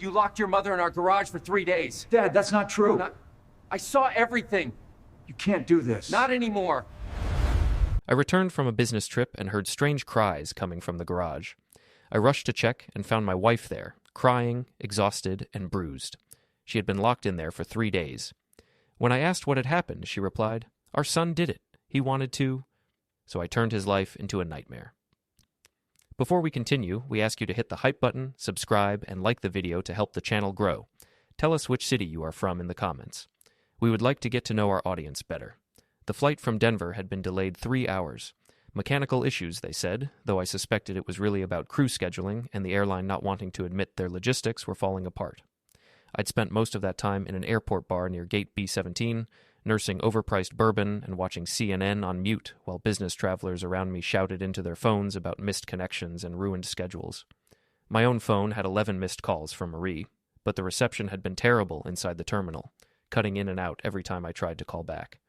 You locked your mother in our garage for 3 days. Dad, that's not true. I saw everything. You can't do this. Not anymore. I returned from a business trip and heard strange cries coming from the garage. I rushed to check and found my wife there, crying, exhausted, and bruised. She had been locked in there for 3 days. When I asked what had happened, she replied, "Our son did it. He wanted to." So I turned his life into a nightmare. Before we continue, we ask you to hit the hype button, subscribe, and like the video to help the channel grow. Tell us which city you are from in the comments. We would like to get to know our audience better. The flight from Denver had been delayed 3 hours. Mechanical issues, they said, though I suspected it was really about crew scheduling and the airline not wanting to admit their logistics were falling apart. I'd spent most of that time in an airport bar near Gate B-17, nursing overpriced bourbon and watching CNN on mute while business travelers around me shouted into their phones about missed connections and ruined schedules. My own phone had 11 missed calls from Marie, but the reception had been terrible inside the terminal, cutting in and out every time I tried to call back.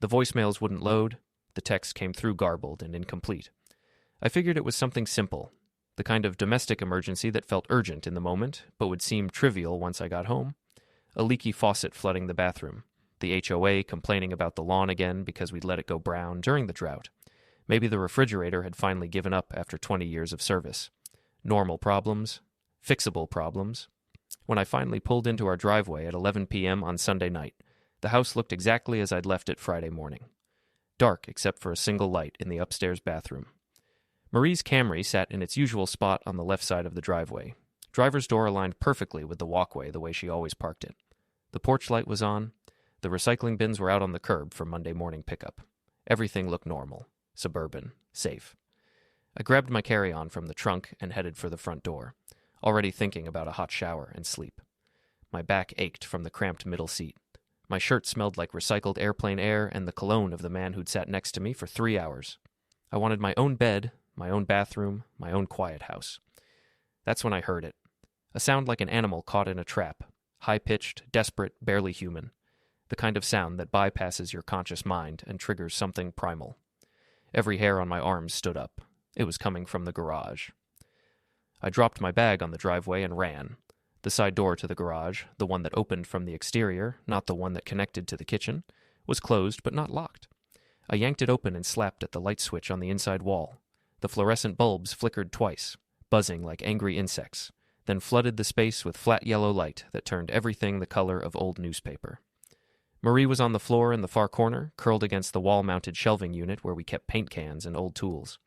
The voicemails wouldn't load, the text came through garbled and incomplete. I figured it was something simple, the kind of domestic emergency that felt urgent in the moment, but would seem trivial once I got home. A leaky faucet flooding the bathroom, the HOA complaining about the lawn again because we'd let it go brown during the drought. Maybe the refrigerator had finally given up after 20 years of service. Normal problems, fixable problems. When I finally pulled into our driveway at 11 p.m. on Sunday night, the house looked exactly as I'd left it Friday morning. Dark except for a single light in the upstairs bathroom. Marie's Camry sat in its usual spot on the left side of the driveway. Driver's door aligned perfectly with the walkway the way she always parked it. The porch light was on. The recycling bins were out on the curb for Monday morning pickup. Everything looked normal, suburban, safe. I grabbed my carry-on from the trunk and headed for the front door, already thinking about a hot shower and sleep. My back ached from the cramped middle seat. My shirt smelled like recycled airplane air and the cologne of the man who'd sat next to me for 3 hours. I wanted my own bed, my own bathroom, my own quiet house. That's when I heard it. A sound like an animal caught in a trap, high-pitched, desperate, barely human. The kind of sound that bypasses your conscious mind and triggers something primal. Every hair on my arms stood up. It was coming from the garage. I dropped my bag on the driveway and ran. The side door to the garage, the one that opened from the exterior, not the one that connected to the kitchen, was closed but not locked. I yanked it open and slapped at the light switch on the inside wall. The fluorescent bulbs flickered twice, buzzing like angry insects, then flooded the space with flat yellow light that turned everything the color of old newspaper. Marie was on the floor in the far corner, curled against the wall-mounted shelving unit where we kept paint cans and old tools.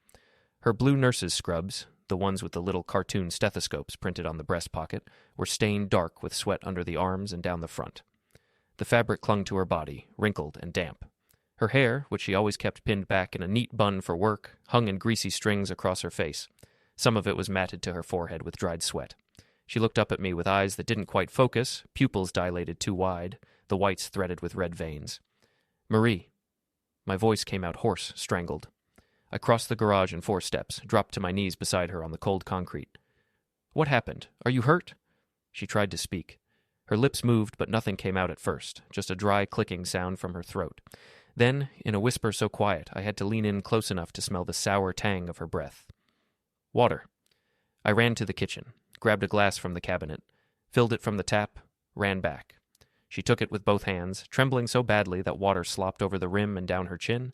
Her blue nurse's scrubs, the ones with the little cartoon stethoscopes printed on the breast pocket, were stained dark with sweat under the arms and down the front. The fabric clung to her body, wrinkled and damp. Her hair, which she always kept pinned back in a neat bun for work, hung in greasy strings across her face. Some of it was matted to her forehead with dried sweat. She looked up at me with eyes that didn't quite focus, pupils dilated too wide, the whites threaded with red veins. "Marie." My voice came out hoarse, strangled. I crossed the garage in 4 steps, dropped to my knees beside her on the cold concrete. "What happened? Are you hurt?" She tried to speak. Her lips moved, but nothing came out at first, just a dry clicking sound from her throat. Then, in a whisper so quiet, I had to lean in close enough to smell the sour tang of her breath. "Water." I ran to the kitchen, grabbed a glass from the cabinet, filled it from the tap, ran back. She took it with both hands, trembling so badly that water slopped over the rim and down her chin.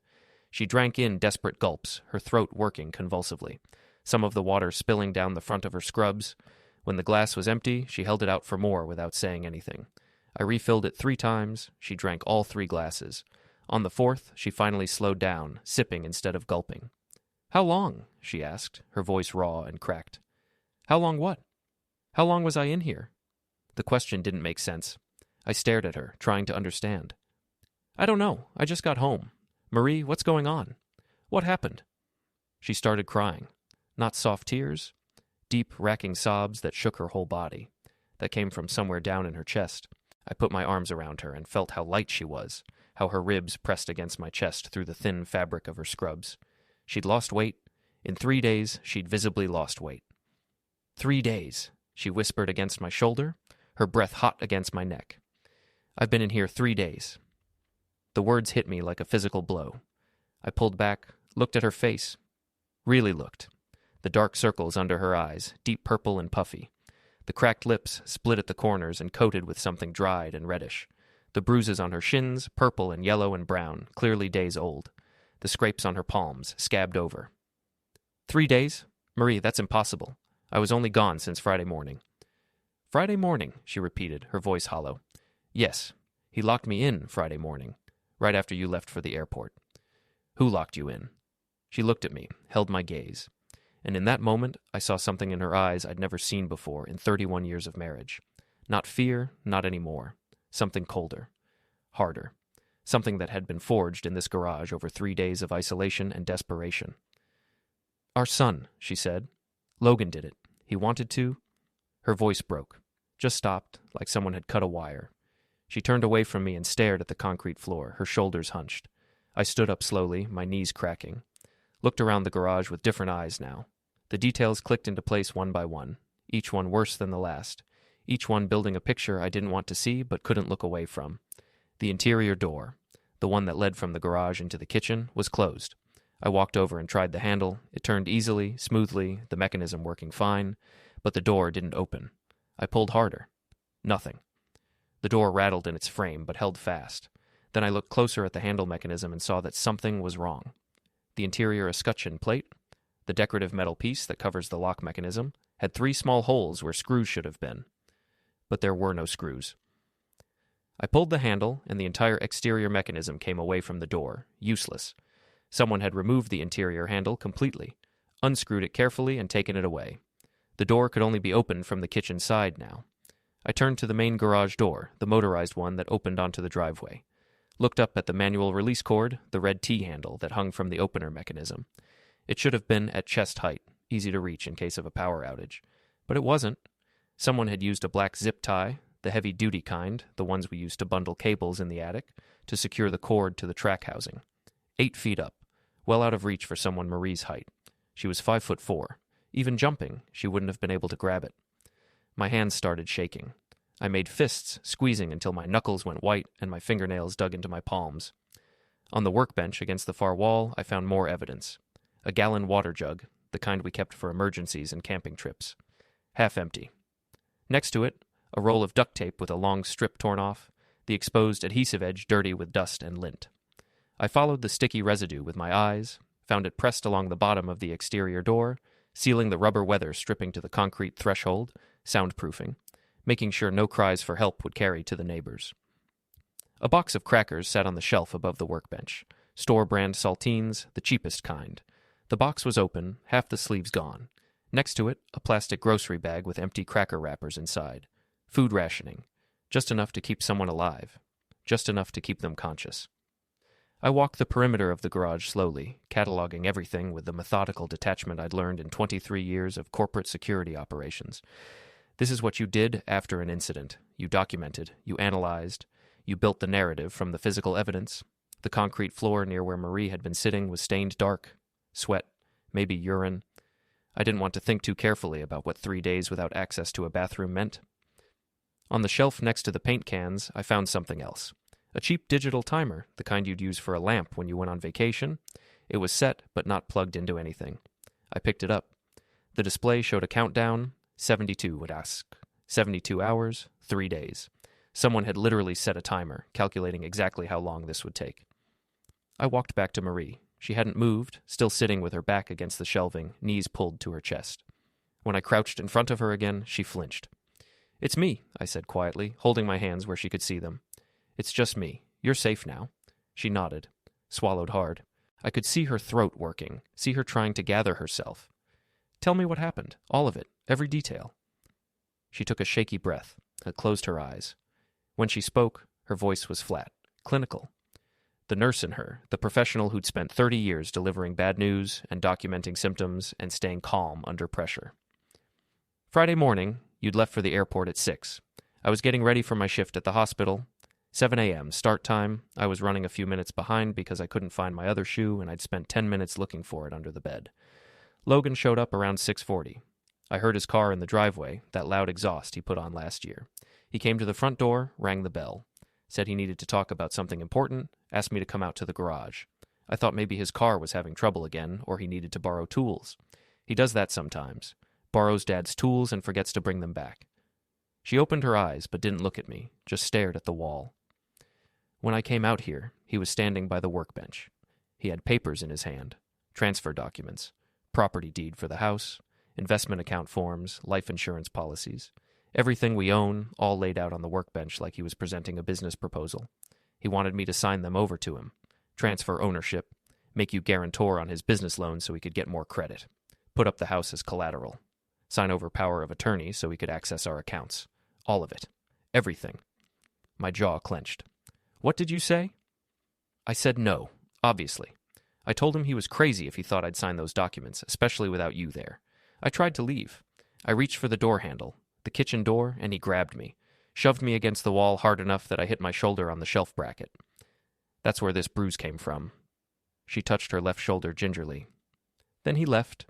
She drank in desperate gulps, her throat working convulsively, some of the water spilling down the front of her scrubs. When the glass was empty, she held it out for more without saying anything. I refilled it 3 times. She drank all 3 glasses. On the 4th, she finally slowed down, sipping instead of gulping. "How long?" she asked, her voice raw and cracked. "How long what? How long was I in here?" The question didn't make sense. I stared at her, trying to understand. "I don't know. I just got home. Marie, what's going on? What happened?" She started crying. Not soft tears, deep, racking sobs that shook her whole body, that came from somewhere down in her chest. I put my arms around her and felt how light she was, how her ribs pressed against my chest through the thin fabric of her scrubs. She'd lost weight. In 3 days, she'd visibly lost weight. 3 days, she whispered against my shoulder, her breath hot against my neck. "I've been in here 3 days. The words hit me like a physical blow. I pulled back, looked at her face. Really looked. The dark circles under her eyes, deep purple and puffy. The cracked lips split at the corners and coated with something dried and reddish. The bruises on her shins, purple and yellow and brown, clearly days old. The scrapes on her palms, scabbed over. 3 days? Marie, that's impossible. I was only gone since Friday morning. Friday morning, she repeated, her voice hollow. Yes, he locked me in Friday morning, right after you left for the airport. Who locked you in? She looked at me, held my gaze. And in that moment, I saw something in her eyes I'd never seen before in 31 years of marriage. Not fear, not any more. Something colder. Harder. Something that had been forged in this garage over 3 days of isolation and desperation. Our son, she said. Logan did it. He wanted to. Her voice broke. Just stopped, like someone had cut a wire. She turned away from me and stared at the concrete floor, her shoulders hunched. I stood up slowly, my knees cracking. Looked around the garage with different eyes now. The details clicked into place one by one, each one worse than the last, each one building a picture I didn't want to see but couldn't look away from. The interior door, the one that led from the garage into the kitchen, was closed. I walked over and tried the handle. It turned easily, smoothly, the mechanism working fine, but the door didn't open. I pulled harder. Nothing. The door rattled in its frame but held fast. Then I looked closer at the handle mechanism and saw that something was wrong. The interior escutcheon plate, the decorative metal piece that covers the lock mechanism, had 3 small holes where screws should have been. But there were no screws. I pulled the handle, and the entire exterior mechanism came away from the door, useless. Someone had removed the interior handle completely, unscrewed it carefully, and taken it away. The door could only be opened from the kitchen side now. I turned to the main garage door, the motorized one that opened onto the driveway. Looked up at the manual release cord, the red T-handle that hung from the opener mechanism. It should have been at chest height, easy to reach in case of a power outage. But it wasn't. Someone had used a black zip tie, the heavy-duty kind, the ones we used to bundle cables in the attic, to secure the cord to the track housing. 8 feet up, well out of reach for someone Marie's height. She was 5'4". Even jumping, she wouldn't have been able to grab it. My hands started shaking. I made fists, squeezing until my knuckles went white and my fingernails dug into my palms. On the workbench against the far wall, I found more evidence. A gallon water jug, the kind we kept for emergencies and camping trips. Half empty. Next to it, a roll of duct tape with a long strip torn off, the exposed adhesive edge dirty with dust and lint. I followed the sticky residue with my eyes, found it pressed along the bottom of the exterior door, sealing the rubber weather stripping to the concrete threshold, soundproofing, making sure no cries for help would carry to the neighbors. A box of crackers sat on the shelf above the workbench. Store-brand saltines, the cheapest kind. The box was open, half the sleeves gone. Next to it, a plastic grocery bag with empty cracker wrappers inside. Food rationing. Just enough to keep someone alive. Just enough to keep them conscious. I walked the perimeter of the garage slowly, cataloging everything with the methodical detachment I'd learned in 23 years of corporate security operations. This is what you did after an incident. You documented, you analyzed, you built the narrative from the physical evidence. The concrete floor near where Marie had been sitting was stained dark. Sweat, maybe urine. I didn't want to think too carefully about what 3 days without access to a bathroom meant. On the shelf next to the paint cans, I found something else. A cheap digital timer, the kind you'd use for a lamp when you went on vacation. It was set, but not plugged into anything. I picked it up. The display showed a countdown. 72 would ask. 72 hours, 3 days. Someone had literally set a timer, calculating exactly how long this would take. I walked back to Marie. She hadn't moved, still sitting with her back against the shelving, knees pulled to her chest. When I crouched in front of her again, she flinched. "It's me," I said quietly, holding my hands where she could see them. "It's just me. You're safe now." She nodded, swallowed hard. I could see her throat working, see her trying to gather herself. "Tell me what happened. All of it. Every detail." She took a shaky breath, closed her eyes. When she spoke, her voice was flat, clinical. The nurse in her, the professional who'd spent 30 years delivering bad news and documenting symptoms and staying calm under pressure. "Friday morning, you'd left for the airport at 6. I was getting ready for my shift at the hospital. 7 a.m., start time. I was running a few minutes behind because I couldn't find my other shoe and I'd spent 10 minutes looking for it under the bed. Logan showed up around 6:40. I heard his car in the driveway, that loud exhaust he put on last year. He came to the front door, rang the bell. Said he needed to talk about something important, asked me to come out to the garage. I thought maybe his car was having trouble again, or he needed to borrow tools. He does that sometimes. Borrows Dad's tools and forgets to bring them back. She opened her eyes but didn't look at me, just stared at the wall. When I came out here, he was standing by the workbench. He had papers in his hand, transfer documents, property deed for the house, investment account forms, life insurance policies. Everything we own, all laid out on the workbench like he was presenting a business proposal. He wanted me to sign them over to him, transfer ownership, make you guarantor on his business loan so he could get more credit, put up the house as collateral, sign over power of attorney so he could access our accounts. All of it. Everything. My jaw clenched. What did you say? I said no, obviously. I told him he was crazy if he thought I'd sign those documents, especially without you there. I tried to leave. I reached for the door handle, the kitchen door, and he grabbed me, shoved me against the wall hard enough that I hit my shoulder on the shelf bracket. That's where this bruise came from. She touched her left shoulder gingerly. Then he left,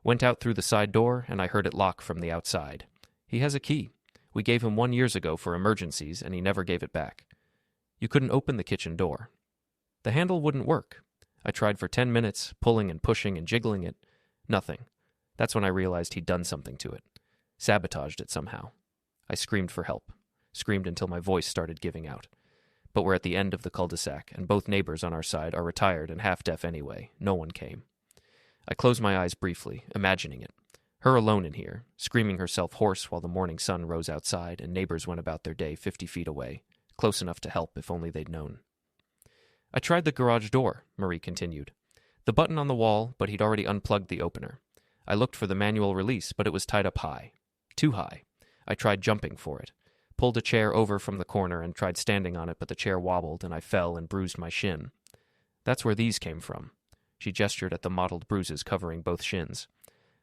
went out through the side door, and I heard it lock from the outside. He has a key. We gave him 1 year ago for emergencies, and he never gave it back. You couldn't open the kitchen door. The handle wouldn't work. I tried for 10 minutes, pulling and pushing and jiggling it. Nothing. That's when I realized he'd done something to it. Sabotaged it somehow. I screamed for help. Screamed until my voice started giving out. But we're at the end of the cul-de-sac, and both neighbors on our side are retired and half-deaf anyway. No one came. I closed my eyes briefly, imagining it. Her alone in here, screaming herself hoarse while the morning sun rose outside and neighbors went about their day 50 feet away, close enough to help if only they'd known. I tried the garage door, Marie continued. The button on the wall, but he'd already unplugged the opener. I looked for the manual release, but it was tied up high. Too high. I tried jumping for it. Pulled a chair over from the corner and tried standing on it, but the chair wobbled and I fell and bruised my shin. That's where these came from. She gestured at the mottled bruises covering both shins.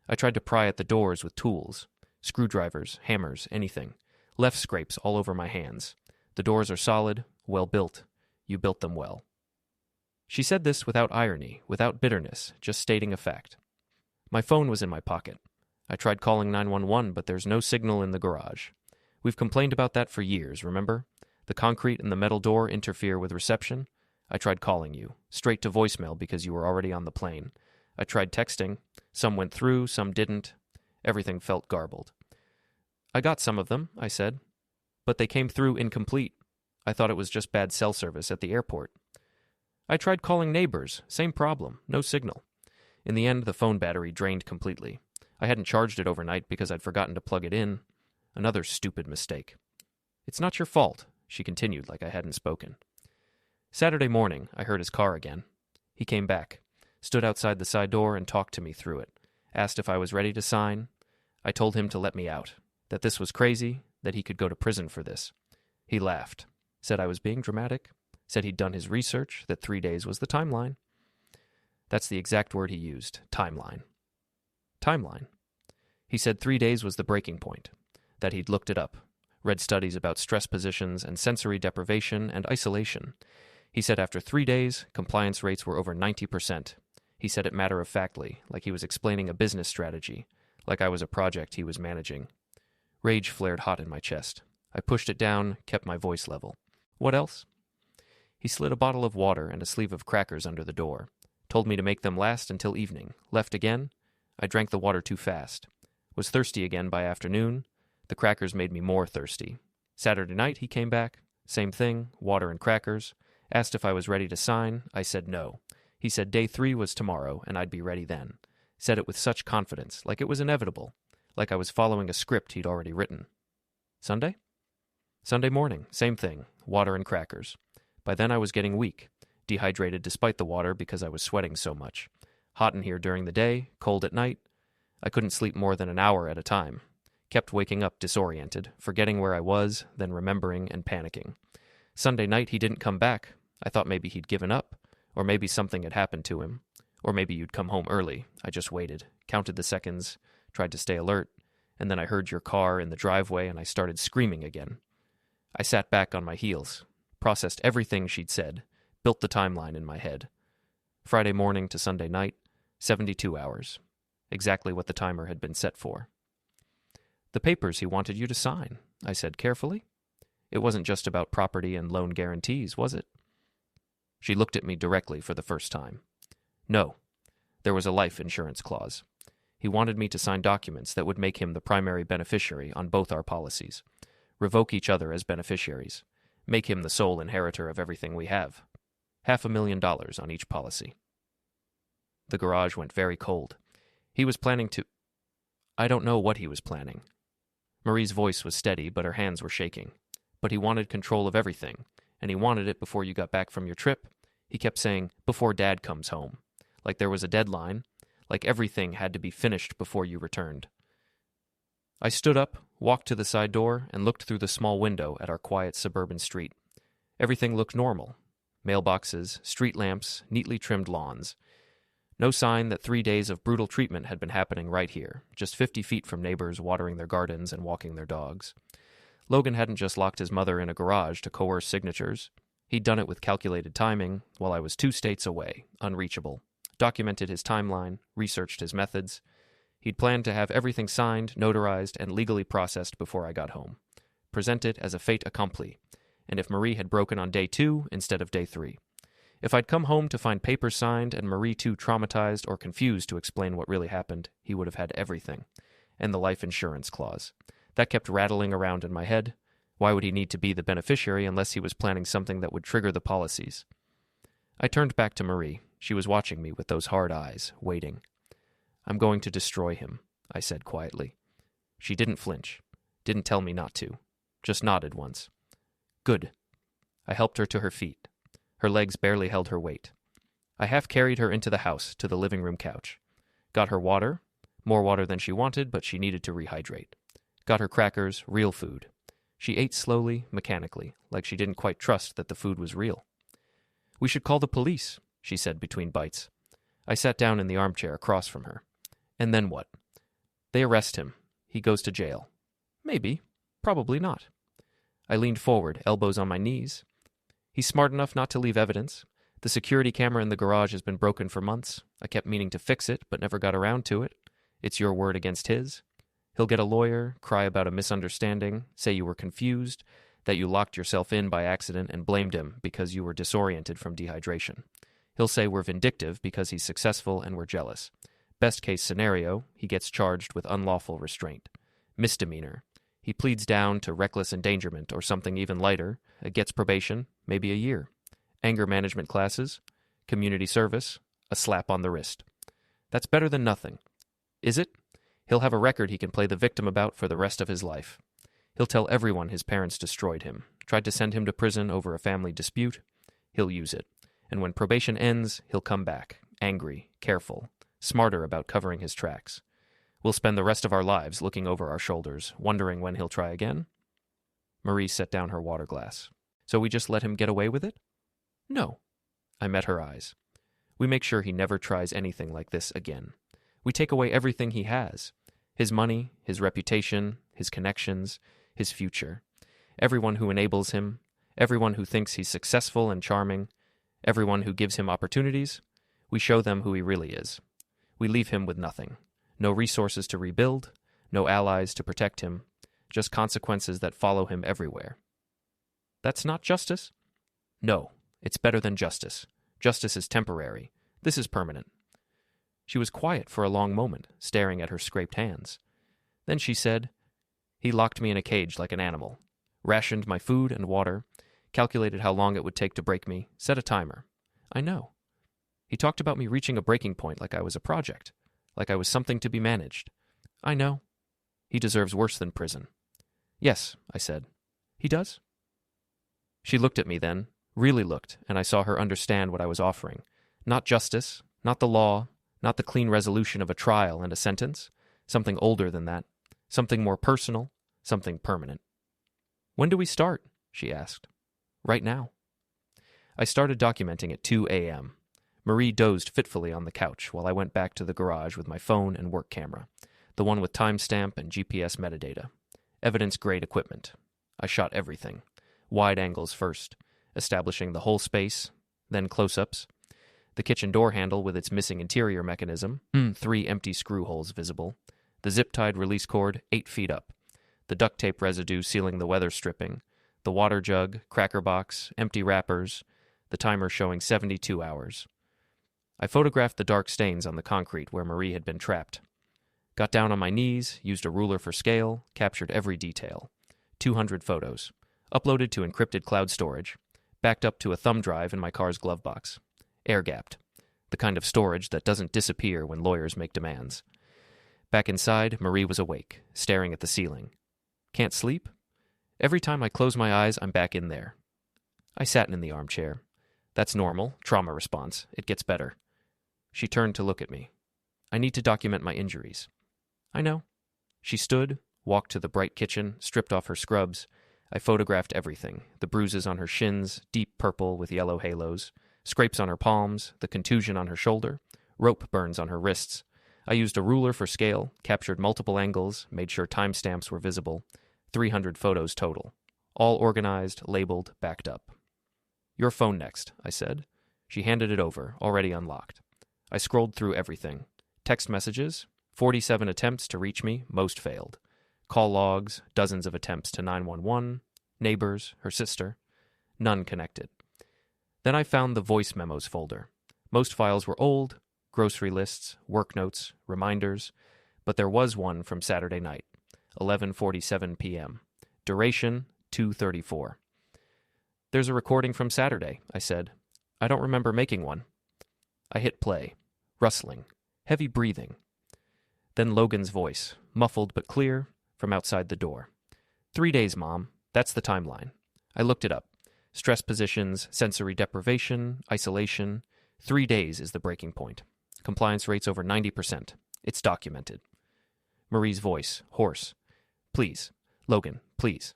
I tried to pry at the doors with tools. Screwdrivers, hammers, anything. Left scrapes all over my hands. The doors are solid, well built. You built them well. She said this without irony, without bitterness, just stating a fact. My phone was in my pocket. I tried calling 911, but there's no signal in the garage. We've complained about that for years, remember? The concrete and the metal door interfere with reception. I tried calling you, straight to voicemail because you were already on the plane. I tried texting. Some went through, some didn't. Everything felt garbled. I got some of them, I said, but they came through incomplete. I thought it was just bad cell service at the airport. I tried calling neighbors, same problem, no signal. In the end, the phone battery drained completely. I hadn't charged it overnight because I'd forgotten to plug it in. Another stupid mistake. It's not your fault, she continued like I hadn't spoken. Saturday morning, I heard his car again. He came back, stood outside the side door and talked to me through it, asked if I was ready to sign. I told him to let me out, that this was crazy, that he could go to prison for this. He laughed, said I was being dramatic, said he'd done his research, that 3 days was the timeline. That's the exact word he used, timeline. Timeline. He said 3 days was the breaking point, that he'd looked it up, read studies about stress positions and sensory deprivation and isolation. He said after 3 days, compliance rates were over 90%. He said it matter-of-factly, like he was explaining a business strategy, like I was a project he was managing. Rage flared hot in my chest. I pushed it down, kept my voice level. What else? He slid a bottle of water and a sleeve of crackers under the door, told me to make them last until evening, left again. I drank the water too fast. Was thirsty again by afternoon. The crackers made me more thirsty. Saturday night he came back. Same thing, water and crackers. Asked if I was ready to sign. I said no. He said day 3 was tomorrow and I'd be ready then. Said it with such confidence, like it was inevitable, like I was following a script he'd already written. Sunday? Sunday morning, same thing, water and crackers. By then I was getting weak, dehydrated despite the water because I was sweating so much. Hot in here during the day, cold at night. I couldn't sleep more than an hour at a time. Kept waking up disoriented, forgetting where I was, then remembering and panicking. Sunday night he didn't come back. I thought maybe he'd given up, or maybe something had happened to him, or maybe you'd come home early. I just waited, counted the seconds, tried to stay alert, and then I heard your car in the driveway and I started screaming again. I sat back on my heels, processed everything she'd said, built the timeline in my head. Friday morning to Sunday night, 72 hours. Exactly what the timer had been set for. The papers he wanted you to sign, I said carefully. It wasn't just about property and loan guarantees, was it? She looked at me directly for the first time. No. There was a life insurance clause. He wanted me to sign documents that would make him the primary beneficiary on both our policies. revoke each other as beneficiaries, make him the sole inheritor of everything we have. $500,000 on each policy. The garage went very cold. He was planning to... I don't know what he was planning. Marie's voice was steady, but her hands were shaking. But he wanted control of everything, and he wanted it before you got back from your trip. He kept saying, before Dad comes home. Like there was a deadline, like everything had to be finished before you returned. I stood up, walked to the side door, and looked through the small window at our quiet suburban street. Everything looked normal. Mailboxes, street lamps, neatly trimmed lawns. No sign that 3 days of brutal treatment had been happening right here, just 50 feet from neighbors watering their gardens and walking their dogs. Logan hadn't just locked his mother in a garage to coerce signatures. He'd done it with calculated timing, while I was 2 states away, unreachable. Documented his timeline, researched his methods. He'd planned to have everything signed, notarized, and legally processed before I got home. Present it as a fait accompli, and if Marie had broken on day 2 instead of day 3. If I'd come home to find papers signed and Marie too traumatized or confused to explain what really happened, he would have had everything. And the life insurance clause. That kept rattling around in my head. Why would he need to be the beneficiary unless he was planning something that would trigger the policies? I turned back to Marie. She was watching me with those hard eyes, waiting. I'm going to destroy him, I said quietly. She didn't flinch, didn't tell me not to, just nodded once. Good. I helped her to her feet. Her legs barely held her weight. I half carried her into the house, to the living room couch. Got her water, more water than she wanted, but she needed to rehydrate. Got her crackers, real food. She ate slowly, mechanically, like she didn't quite trust that the food was real. We should call the police, she said between bites. I sat down in the armchair across from her. And then what? They arrest him. He goes to jail. Maybe. Probably not. I leaned forward, elbows on my knees. He's smart enough not to leave evidence. The security camera in the garage has been broken for months. I kept meaning to fix it, but never got around to it. It's your word against his. He'll get a lawyer, cry about a misunderstanding, say you were confused, that you locked yourself in by accident and blamed him because you were disoriented from dehydration. He'll say we're vindictive because he's successful and we're jealous. Best case scenario, he gets charged with unlawful restraint. Misdemeanor. He pleads down to reckless endangerment or something even lighter, gets probation, maybe a year. Anger management classes, community service, a slap on the wrist. That's better than nothing. Is it? He'll have a record he can play the victim about for the rest of his life. He'll tell everyone his parents destroyed him, tried to send him to prison over a family dispute. He'll use it. And when probation ends, he'll come back, angry, careful, smarter about covering his tracks. We'll spend the rest of our lives looking over our shoulders, wondering when he'll try again. Marie set down her water glass. So we just let him get away with it? No. I met her eyes. We make sure he never tries anything like this again. We take away everything he has. His money, his reputation, his connections, his future. Everyone who enables him, everyone who thinks he's successful and charming, everyone who gives him opportunities, we show them who he really is. We leave him with nothing. No resources to rebuild, no allies to protect him, just consequences that follow him everywhere. That's not justice? No, it's better than justice. Justice is temporary. This is permanent. She was quiet for a long moment, staring at her scraped hands. Then she said, He locked me in a cage like an animal, rationed my food and water, calculated how long it would take to break me, set a timer. I know. He talked about me reaching a breaking point like I was a project, like I was something to be managed. I know. He deserves worse than prison. Yes, I said. He does? She looked at me then, really looked, and I saw her understand what I was offering. Not justice, not the law, not the clean resolution of a trial and a sentence, something older than that, something more personal, something permanent. When do we start? She asked. Right now. I started documenting at 2 a.m. Marie dozed fitfully on the couch while I went back to the garage with my phone and work camera, the one with timestamp and GPS metadata. Evidence-grade equipment. I shot everything. Wide angles first, establishing the whole space, then close-ups. The kitchen door handle with its missing interior mechanism, 3 empty screw holes visible. The zip-tied release cord 8 feet up. The duct tape residue sealing the weather stripping. The water jug, cracker box, empty wrappers. The timer showing 72 hours. I photographed the dark stains on the concrete where Marie had been trapped. Got down on my knees, used a ruler for scale, captured every detail. 200 photos, uploaded to encrypted cloud storage, backed up to a thumb drive in my car's glove box, air-gapped, the kind of storage that doesn't disappear when lawyers make demands. Back inside, Marie was awake, staring at the ceiling. Can't sleep? Every time I close my eyes, I'm back in there. I sat in the armchair. That's normal, trauma response. It gets better. She turned to look at me. I need to document my injuries. I know. She stood, walked to the bright kitchen, stripped off her scrubs. I photographed everything, the bruises on her shins, deep purple with yellow halos, scrapes on her palms, the contusion on her shoulder, rope burns on her wrists. I used a ruler for scale, captured multiple angles, made sure timestamps were visible. 300 photos total. All organized, labeled, backed up. Your phone next, I said. She handed it over, already unlocked. I scrolled through everything. Text messages, 47 attempts to reach me, most failed. Call logs, dozens of attempts to 911, neighbors, her sister. None connected. Then I found the voice memos folder. Most files were old, grocery lists, work notes, reminders, but there was one from Saturday night, 11:47 p.m. Duration, 2:34. There's a recording from Saturday, I said. I don't remember making one. I hit play. Rustling. Heavy breathing. Then Logan's voice, muffled but clear, from outside the door. 3 days, Mom. That's the timeline. I looked it up. Stress positions, sensory deprivation, isolation. 3 days is the breaking point. Compliance rates over 90%. It's documented. Marie's voice, hoarse. Please. Logan, please.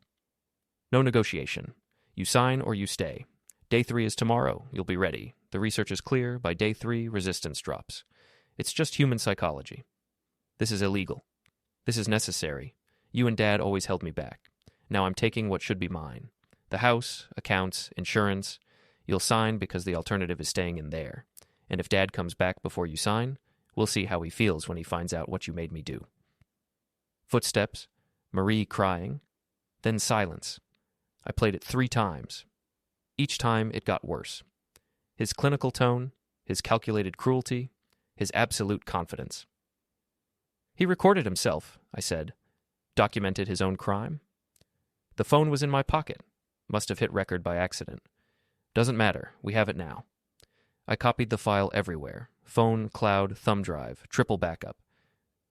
No negotiation. You sign or you stay. Day 3 is tomorrow. You'll be ready. The research is clear. By day 3, resistance drops. It's just human psychology. This is illegal. This is necessary. You and Dad always held me back. Now I'm taking what should be mine. The house, accounts, insurance. You'll sign because the alternative is staying in there. And if Dad comes back before you sign, we'll see how he feels when he finds out what you made me do. Footsteps. Marie crying. Then silence. I played it 3 times. Each time it got worse. His clinical tone, his calculated cruelty, his absolute confidence. He recorded himself, I said. Documented his own crime. The phone was in my pocket. Must have hit record by accident. Doesn't matter. We have it now. I copied the file everywhere. Phone, cloud, thumb drive, triple backup.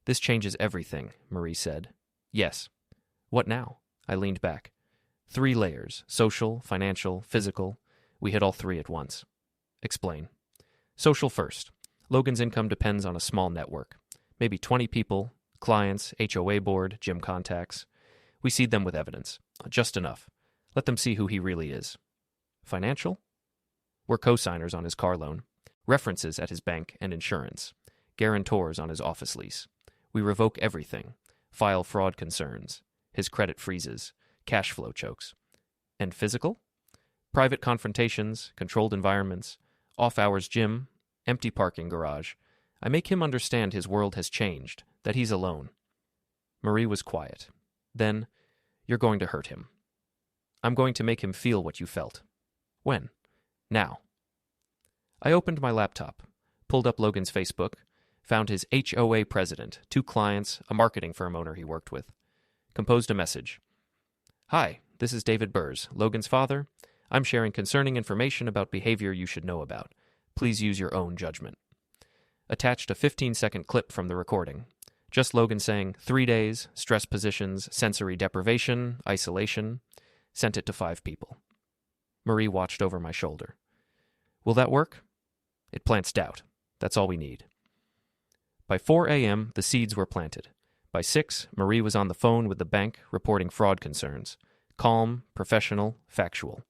This changes everything, Marie said. Yes. What now? I leaned back. 3 layers. Social, financial, physical. We hit all 3 at once. Explain. Social first. Logan's income depends on a small network. Maybe 20 people, clients, HOA board, gym contacts. We seed them with evidence. Just enough. Let them see who he really is. Financial? We're co-signers on his car loan. References at his bank and insurance. Guarantors on his office lease. We revoke everything. File fraud concerns. His credit freezes. Cash flow chokes. And physical? Private confrontations, controlled environments, off-hours gym, empty parking garage. I make him understand his world has changed, that he's alone. Marie was quiet. Then, you're going to hurt him. I'm going to make him feel what you felt. When? Now. I opened my laptop, pulled up Logan's Facebook, found his HOA president, 2 clients, a marketing firm owner he worked with. Composed a message. Hi, this is David Burrs, Logan's father. I'm sharing concerning information about behavior you should know about. Please use your own judgment. Attached a 15-second clip from the recording. Just Logan saying 3 days, stress positions, sensory deprivation, isolation. Sent it to 5 people. Marie watched over my shoulder. Will that work? It plants doubt. That's all we need. By 4 a.m., the seeds were planted. By 6, Marie was on the phone with the bank reporting fraud concerns. Calm, professional, factual.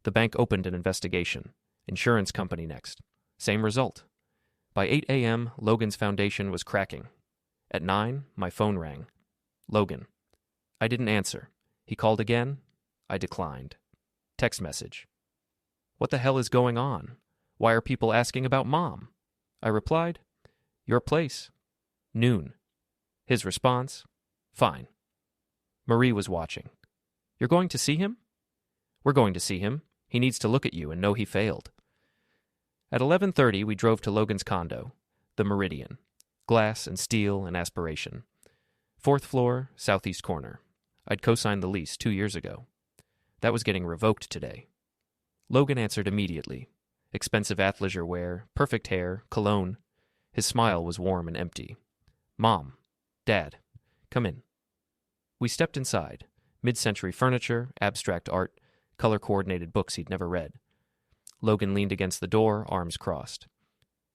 The bank opened an investigation. Insurance company next. Same result. By 8 a.m., Logan's foundation was cracking. At 9, my phone rang. Logan. I didn't answer. He called again. I declined. Text message. What the hell is going on? Why are people asking about Mom? I replied, Your place. Noon. His response, Fine. Marie was watching. You're going to see him? We're going to see him. He needs to look at you and know he failed. At 11:30, we drove to Logan's condo, the Meridian. Glass and steel and aspiration. 4th floor, southeast corner. I'd co-signed the lease 2 years ago. That was getting revoked today. Logan answered immediately. Expensive athleisure wear, perfect hair, cologne. His smile was warm and empty. Mom, Dad, come in. We stepped inside. Mid-century furniture, abstract art, color-coordinated books he'd never read. Logan leaned against the door, arms crossed.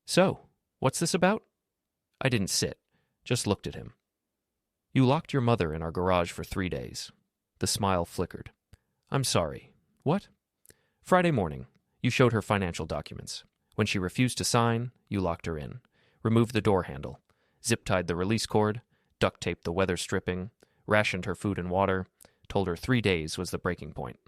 So, what's this about? I didn't sit, just looked at him. You locked your mother in our garage for 3 days. The smile flickered. I'm sorry. What? Friday morning, you showed her financial documents. When she refused to sign, you locked her in, removed the door handle, zip-tied the release cord, duct-taped the weather stripping, rationed her food and water, told her 3 days was the breaking point.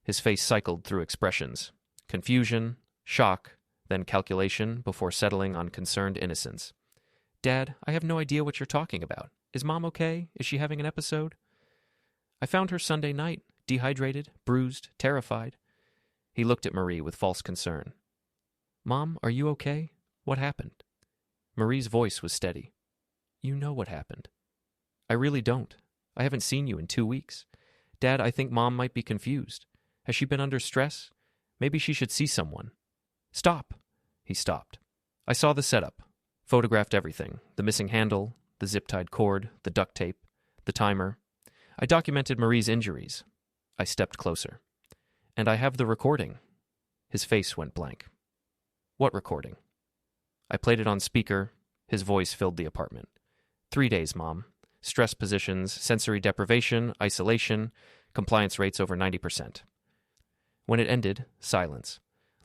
His face cycled through expressions. Confusion, shock, then calculation before settling on concerned innocence. Dad, I have no idea what you're talking about. Is Mom okay? Is she having an episode? I found her Sunday night, dehydrated, bruised, terrified. He looked at Marie with false concern. Mom, are you okay? What happened? Marie's voice was steady. You know what happened. I really don't. I haven't seen you in 2 weeks. Dad, I think Mom might be confused. Has she been under stress? Maybe she should see someone. Stop. He stopped. I saw the setup. Photographed everything. The missing handle, the zip-tied cord, the duct tape, the timer. I documented Marie's injuries. I stepped closer. And I have the recording. His face went blank. What recording? I played it on speaker. His voice filled the apartment. 3 days, Mom. Stress positions, sensory deprivation, isolation, compliance rates over 90%. When it ended, silence.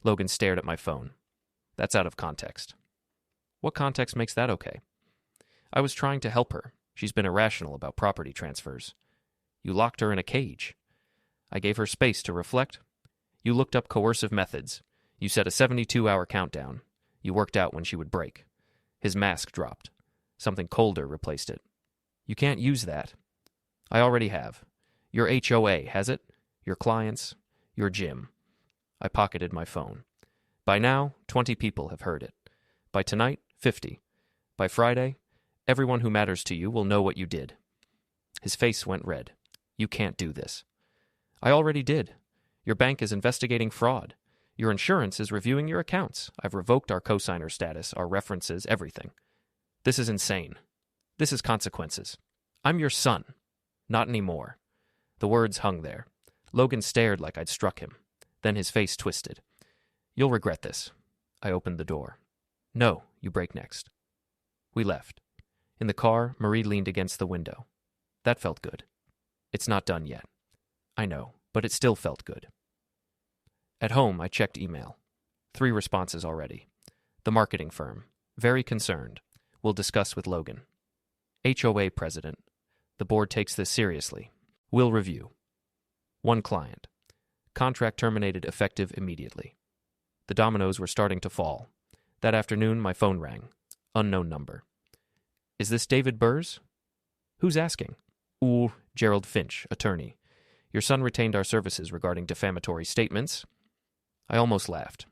Logan stared at my phone. That's out of context. What context makes that okay? I was trying to help her. She's been irrational about property transfers. You locked her in a cage. I gave her space to reflect. You looked up coercive methods. You set a 72-hour countdown. You worked out when she would break. His mask dropped. Something colder replaced it. You can't use that. I already have. Your HOA has it. Your clients. Your gym. I pocketed my phone. By now, 20 people have heard it. By tonight, 50. By Friday, everyone who matters to you will know what you did. His face went red. You can't do this. I already did. Your bank is investigating fraud. Your insurance is reviewing your accounts. I've revoked our cosigner status, our references, everything. This is insane. This is consequences. I'm your son. Not anymore. The words hung there. Logan stared like I'd struck him. Then his face twisted. You'll regret this. I opened the door. No, you break next. We left. In the car, Marie leaned against the window. That felt good. It's not done yet. I know, but it still felt good. At home, I checked email. 3 responses already. The marketing firm. Very concerned. Will discuss with Logan. HOA president. The board takes this seriously. Will review. 1 client. Contract terminated effective immediately. The dominoes were starting to fall. That afternoon, my phone rang. Unknown number. Is this David Burrs? Who's asking? Ooh, Gerald Finch, attorney. Your son retained our services regarding defamatory statements. I almost laughed.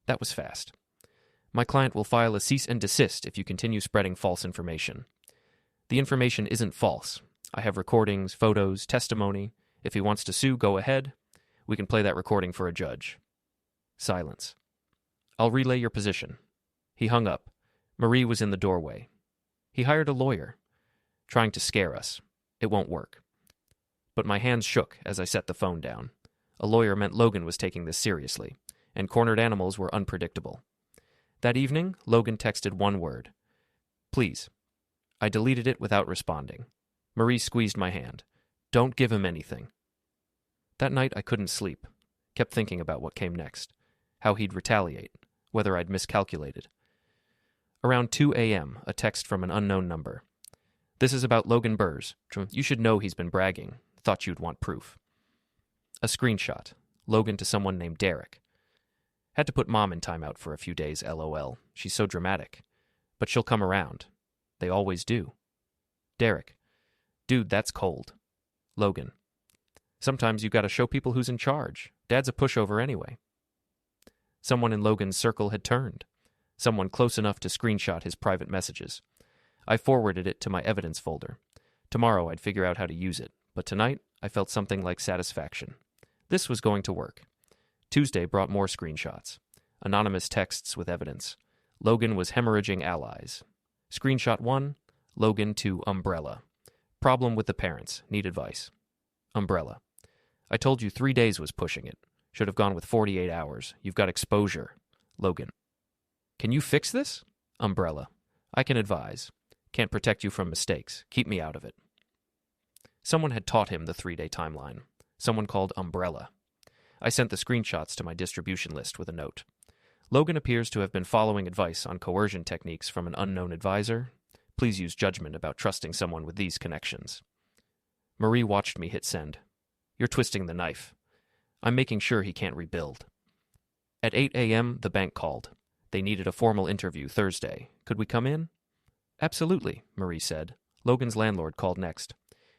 That was fast. My client will file a cease and desist if you continue spreading false information. The information isn't false. I have recordings, photos, testimony. If he wants to sue, go ahead. We can play that recording for a judge. Silence. I'll relay your position. He hung up. Marie was in the doorway. He hired a lawyer. Trying to scare us. It won't work. But my hands shook as I set the phone down. A lawyer meant Logan was taking this seriously, and cornered animals were unpredictable. That evening, Logan texted 1 word. Please. I deleted it without responding. Marie squeezed my hand. Don't give him anything. That night I couldn't sleep. Kept thinking about what came next. How he'd retaliate. Whether I'd miscalculated. Around 2 a.m., a text from an unknown number. This is about Logan Burrs. You should know he's been bragging. Thought you'd want proof. A screenshot. Logan to someone named Derek. Had to put Mom in timeout for a few days, LOL. She's so dramatic. But she'll come around. They always do. Derek. Dude, that's cold. Logan. Sometimes you gotta show people who's in charge. Dad's a pushover anyway. Someone in Logan's circle had turned. Someone close enough to screenshot his private messages. I forwarded it to my evidence folder. Tomorrow I'd figure out how to use it. but tonight I felt something like satisfaction. This was going to work. Tuesday brought more screenshots. Anonymous texts with evidence. Logan was hemorrhaging allies. Screenshot 1, Logan to Umbrella. Problem with the parents. Need advice. Umbrella. I told you 3 days was pushing it. Should have gone with 48 hours. You've got exposure. Logan. Can you fix this? Umbrella. I can advise. Can't protect you from mistakes. Keep me out of it. Someone had taught him the 3-day timeline. Someone called Umbrella. I sent the screenshots to my distribution list with a note. Logan appears to have been following advice on coercion techniques from an unknown advisor. Please use judgment about trusting someone with these connections. Marie watched me hit send. You're twisting the knife. I'm making sure he can't rebuild. At 8 a.m., the bank called. They needed a formal interview Thursday. Could we come in? Absolutely, Marie said. Logan's landlord called next.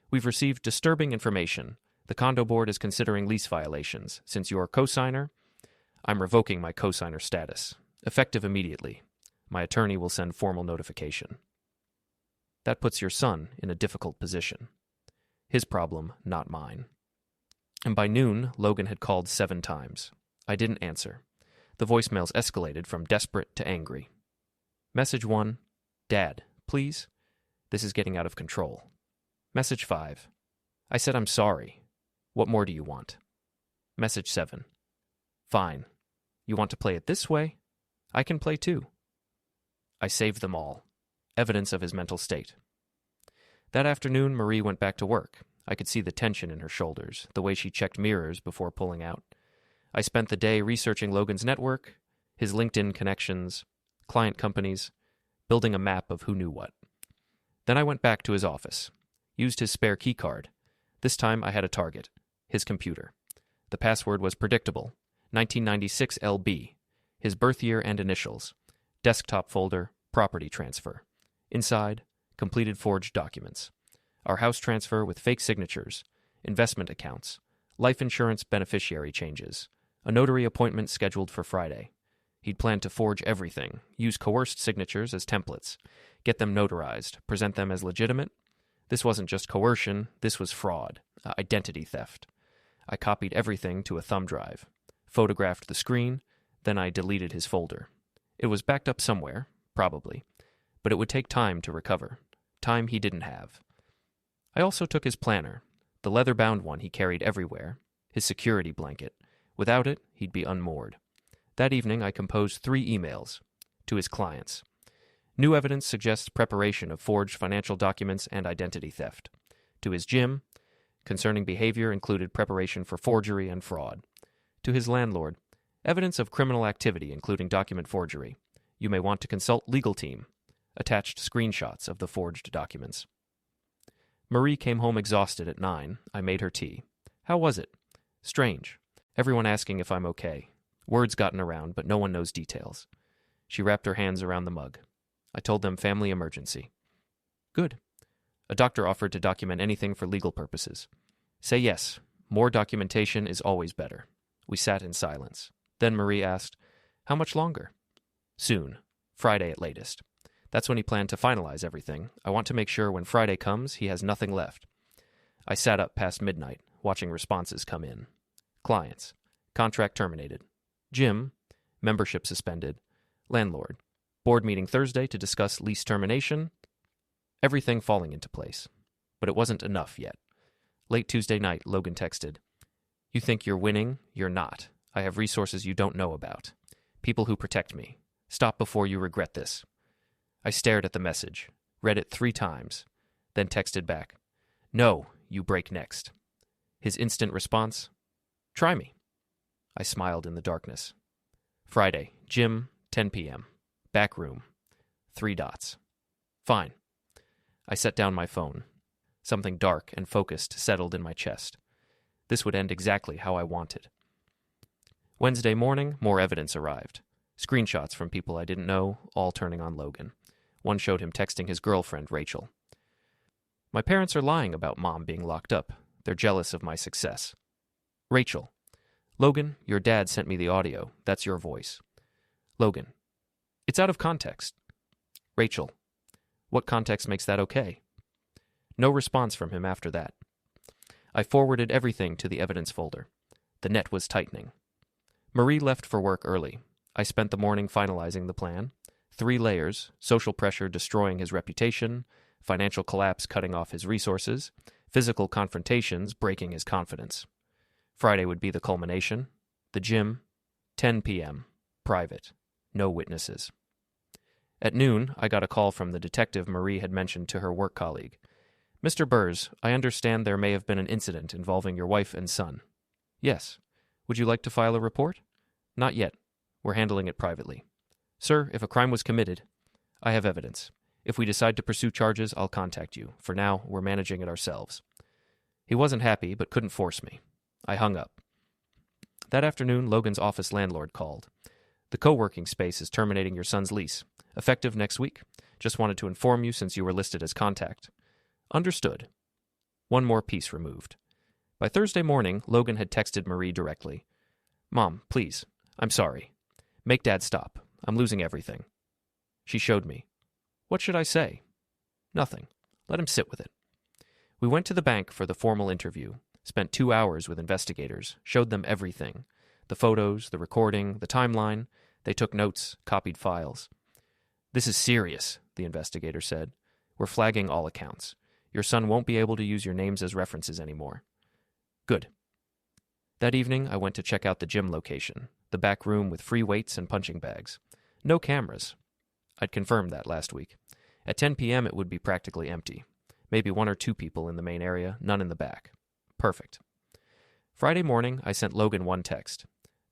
We've received disturbing information. The condo board is considering lease violations. Since you're a cosigner, I'm revoking my cosigner status. Effective immediately. My attorney will send formal notification. That puts your son in a difficult position. His problem, not mine. And by noon, Logan had called 7 times. I didn't answer. The voicemails escalated from desperate to angry. Message 1, Dad, please. This is getting out of control. Message 5, I said I'm sorry. What more do you want? Message 7, fine. You want to play it this way? I can play too. I saved them all. Evidence of his mental state. That afternoon, Marie went back to work. I could see the tension in her shoulders, the way she checked mirrors before pulling out. I spent the day researching Logan's network, his LinkedIn connections, client companies, building a map of who knew what. Then I went back to his office, used his spare key card. This time I had a target, his computer. The password was predictable, 1996 LB, his birth year and initials, desktop folder, property transfer. Inside, completed forged documents. Our house transfer with fake signatures, investment accounts, life insurance beneficiary changes, a notary appointment scheduled for Friday. He'd planned to forge everything, use coerced signatures as templates, get them notarized, present them as legitimate. This wasn't just coercion, this was fraud, identity theft. I copied everything to a thumb drive, photographed the screen, then I deleted his folder. It was backed up somewhere, probably, but it would take time to recover, time he didn't have. I also took his planner, the leather-bound one he carried everywhere, his security blanket. Without it, he'd be unmoored. That evening, I composed 3 emails to his clients. New evidence suggests preparation of forged financial documents and identity theft. To his gym, concerning behavior included preparation for forgery and fraud. To his landlord, evidence of criminal activity including document forgery. You may want to consult legal team. Attached screenshots of the forged documents. Marie came home exhausted at 9. I made her tea. How was it? Strange. Everyone asking if I'm okay. Words gotten around, but no one knows details. She wrapped her hands around the mug. I told them family emergency. Good. A doctor offered to document anything for legal purposes. Say yes. More documentation is always better. We sat in silence. Then Marie asked, how much longer? Soon. Friday at latest. That's when he planned to finalize everything. I want to make sure when Friday comes, he has nothing left. I sat up past midnight, watching responses come in. Clients. Contract terminated. Gym. Membership suspended. Landlord. Board meeting Thursday to discuss lease termination. Everything falling into place. But it wasn't enough yet. Late Tuesday night, Logan texted, You think you're winning? You're not. I have resources you don't know about. People who protect me. Stop before you regret this. I stared at the message, read it 3 times, then texted back, No, you break next. His instant response, Try me. I smiled in the darkness. Friday, gym, 10 p.m. Back room, 3 dots. Fine. I set down my phone. Something dark and focused settled in my chest. This would end exactly how I wanted. Wednesday morning, more evidence arrived. Screenshots from people I didn't know, all turning on Logan. One showed him texting his girlfriend, Rachel. My parents are lying about Mom being locked up. They're jealous of my success. Rachel. Logan, your dad sent me the audio. That's your voice. Logan. It's out of context. Rachel. What context makes that okay? No response from him after that. I forwarded everything to the evidence folder. The net was tightening. Marie left for work early. I spent the morning finalizing the plan. 3 layers: social pressure destroying his reputation, financial collapse cutting off his resources, physical confrontations breaking his confidence. Friday would be the culmination. The gym, 10 p.m., private, no witnesses. At noon, I got a call from the detective Marie had mentioned to her work colleague. "Mr. Burrs, I understand there may have been an incident involving your wife and son." "Yes. Would you like to file a report?" "Not yet. We're handling it privately." "Sir, if a crime was committed, I have evidence. If we decide to pursue charges, I'll contact you. For now, we're managing it ourselves." He wasn't happy, but couldn't force me. I hung up. That afternoon, Logan's office landlord called. "The co-working space is terminating your son's lease. Effective next week. Just wanted to inform you since you were listed as contact." "Understood." One more piece removed. By Thursday morning, Logan had texted Marie directly. "Mom, please. I'm sorry. Make Dad stop. I'm losing everything." She showed me. What should I say? Nothing. Let him sit with it. We went to the bank for the formal interview, spent 2 hours with investigators, showed them everything. The photos, the recording, the timeline. They took notes, copied files. "This is serious," the investigator said. "We're flagging all accounts. Your son won't be able to use your names as references anymore." Good. That evening, I went to check out the gym location, the back room with free weights and punching bags. No cameras. I'd confirmed that last week. At 10 p.m., it would be practically empty. Maybe 1 or 2 people in the main area, none in the back. Perfect. Friday morning, I sent Logan one text.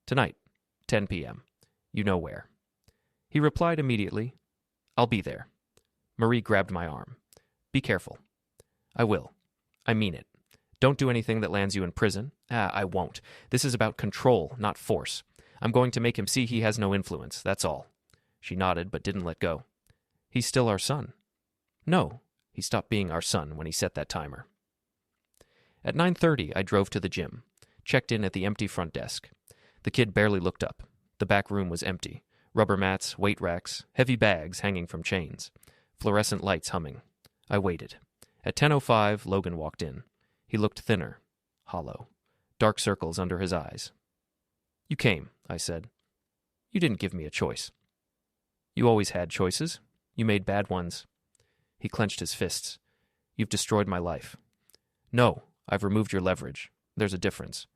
"Tonight, 10 p.m. You know where." He replied immediately, "I'll be there." Marie grabbed my arm. "Be careful." "I will. I mean it. Don't do anything that lands you in prison." I won't. This is about control, not force. I'm going to make him see he has no influence, that's all." She nodded but didn't let go. "He's still our son." "No. He stopped being our son when he set that timer." At 9:30, I drove to the gym, checked in at the empty front desk. The kid barely looked up. The back room was empty. Rubber mats, weight racks, heavy bags hanging from chains. Fluorescent lights humming. I waited. At 10:05, Logan walked in. He looked thinner, hollow, dark circles under his eyes. "You came," I said. "You didn't give me a choice." "You always had choices. You made bad ones." He clenched his fists. "You've destroyed my life." "No, I've removed your leverage. There's a difference.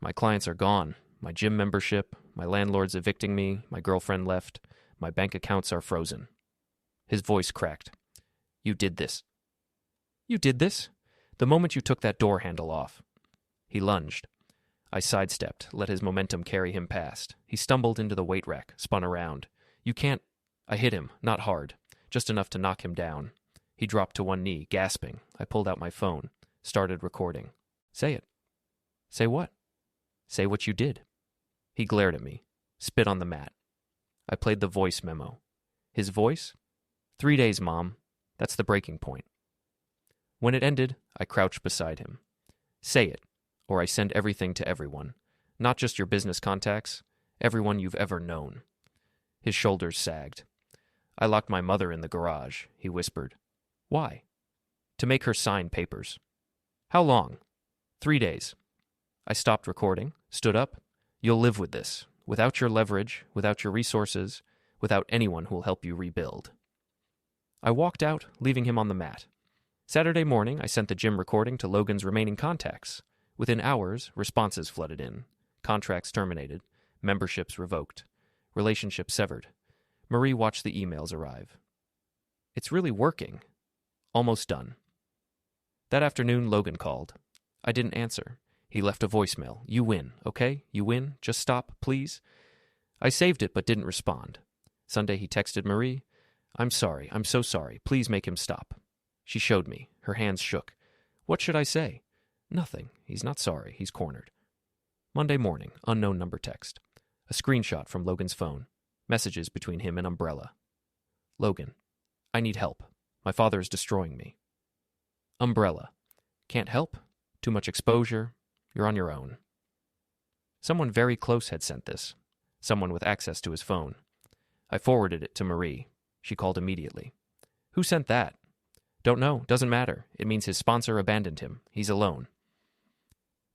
My clients are gone. My gym membership, my landlord's evicting me, my girlfriend left, my bank accounts are frozen." His voice cracked. "You did this." "You did this? The moment you took that door handle off." He lunged. I sidestepped, let his momentum carry him past. He stumbled into the weight rack, spun around. "You can't—" I hit him, not hard, just enough to knock him down. He dropped to one knee, gasping. I pulled out my phone, started recording. "Say it." "Say what?" "Say what you did." He glared at me, spit on the mat. I played the voice memo. His voice? 3 days, Mom. That's the breaking point." When it ended, I crouched beside him. "Say it, or I send everything to everyone. Not just your business contacts, everyone you've ever known." His shoulders sagged. "I locked my mother in the garage," he whispered. "Why?" "To make her sign papers." "How long?" 3 days. I stopped recording, stood up. "You'll live with this, without your leverage, without your resources, without anyone who'll help you rebuild." I walked out, leaving him on the mat. Saturday morning, I sent the gym recording to Logan's remaining contacts. Within hours, responses flooded in. Contracts terminated. Memberships revoked. Relationships severed. Marie watched the emails arrive. "It's really working." "Almost done." That afternoon, Logan called. I didn't answer. He left a voicemail. "You win, okay? You win. Just stop, please." I saved it but didn't respond. Sunday, he texted Marie. "I'm sorry. I'm so sorry. Please make him stop." She showed me. Her hands shook. "What should I say?" "Nothing. He's not sorry. He's cornered." Monday morning, unknown number text. A screenshot from Logan's phone. Messages between him and Umbrella. "Logan, I need help. My father is destroying me." Umbrella. "Can't help? Too much exposure? You're on your own." Someone very close had sent this. Someone with access to his phone. I forwarded it to Marie. She called immediately. "Who sent that?" "Don't know. Doesn't matter. It means his sponsor abandoned him. He's alone."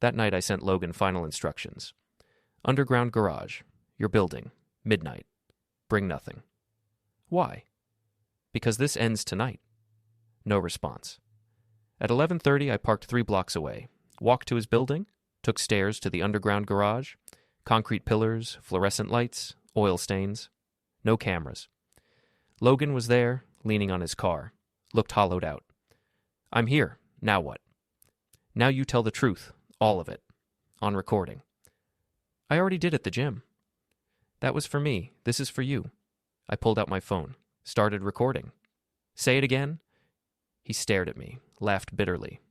That night I sent Logan final instructions. Underground garage. Your building. Midnight. Bring nothing. Why? Because this ends tonight. No response. At 11:30 I parked 3 blocks away, walked to his building, took stairs to the underground garage, concrete pillars, fluorescent lights, oil stains. No cameras. Logan was there, leaning on his car, looked hollowed out. I'm here. Now what? Now you tell the truth, all of it, on recording. I already did at the gym. That was for me. This is for you. I pulled out my phone, started recording. Say it again? He stared at me, laughed bitterly.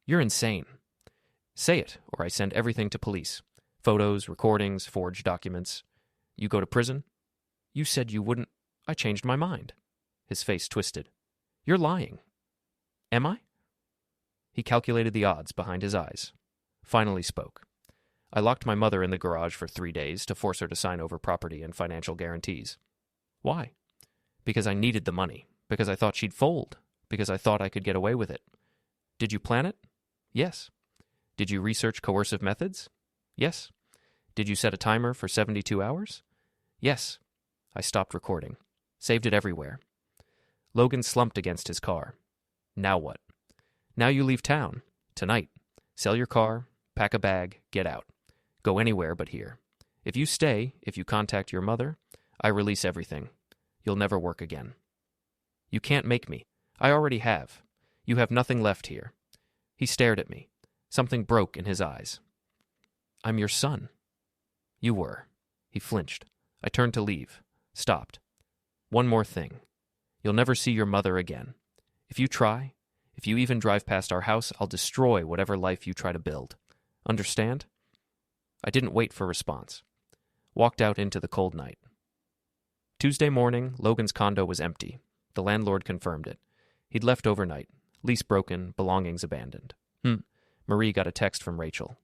You're insane. Say it, or I send everything to police. Photos, recordings, forged documents. You go to prison? You said you wouldn't. I changed my mind. His face twisted. You're lying. Am I? He calculated the odds behind his eyes. Finally spoke. I locked my mother in the garage for 3 days to force her to sign over property and financial guarantees. Why? Because I needed the money. Because I thought she'd fold. Because I thought I could get away with it. Did you plan it? Yes. Did you research coercive methods? Yes. Did you set a timer for 72 hours? Yes. I stopped recording. Saved it everywhere. Logan slumped against his car. Now what? Now you leave town. Tonight. Sell your car, pack a bag, get out. Go anywhere but here. If you stay, if you contact your mother, I release everything. You'll never work again. You can't make me. I already have. You have nothing left here. He stared at me. Something broke in his eyes. I'm your son. You were. He flinched. I turned to leave. Stopped. One more thing. You'll never see your mother again. If you try, if you even drive past our house, I'll destroy whatever life you try to build. Understand? I didn't wait for response. Walked out into the cold night. Tuesday morning, Logan's condo was empty. The landlord confirmed it. He'd left overnight. Lease broken, belongings abandoned. Marie got a text from Rachel.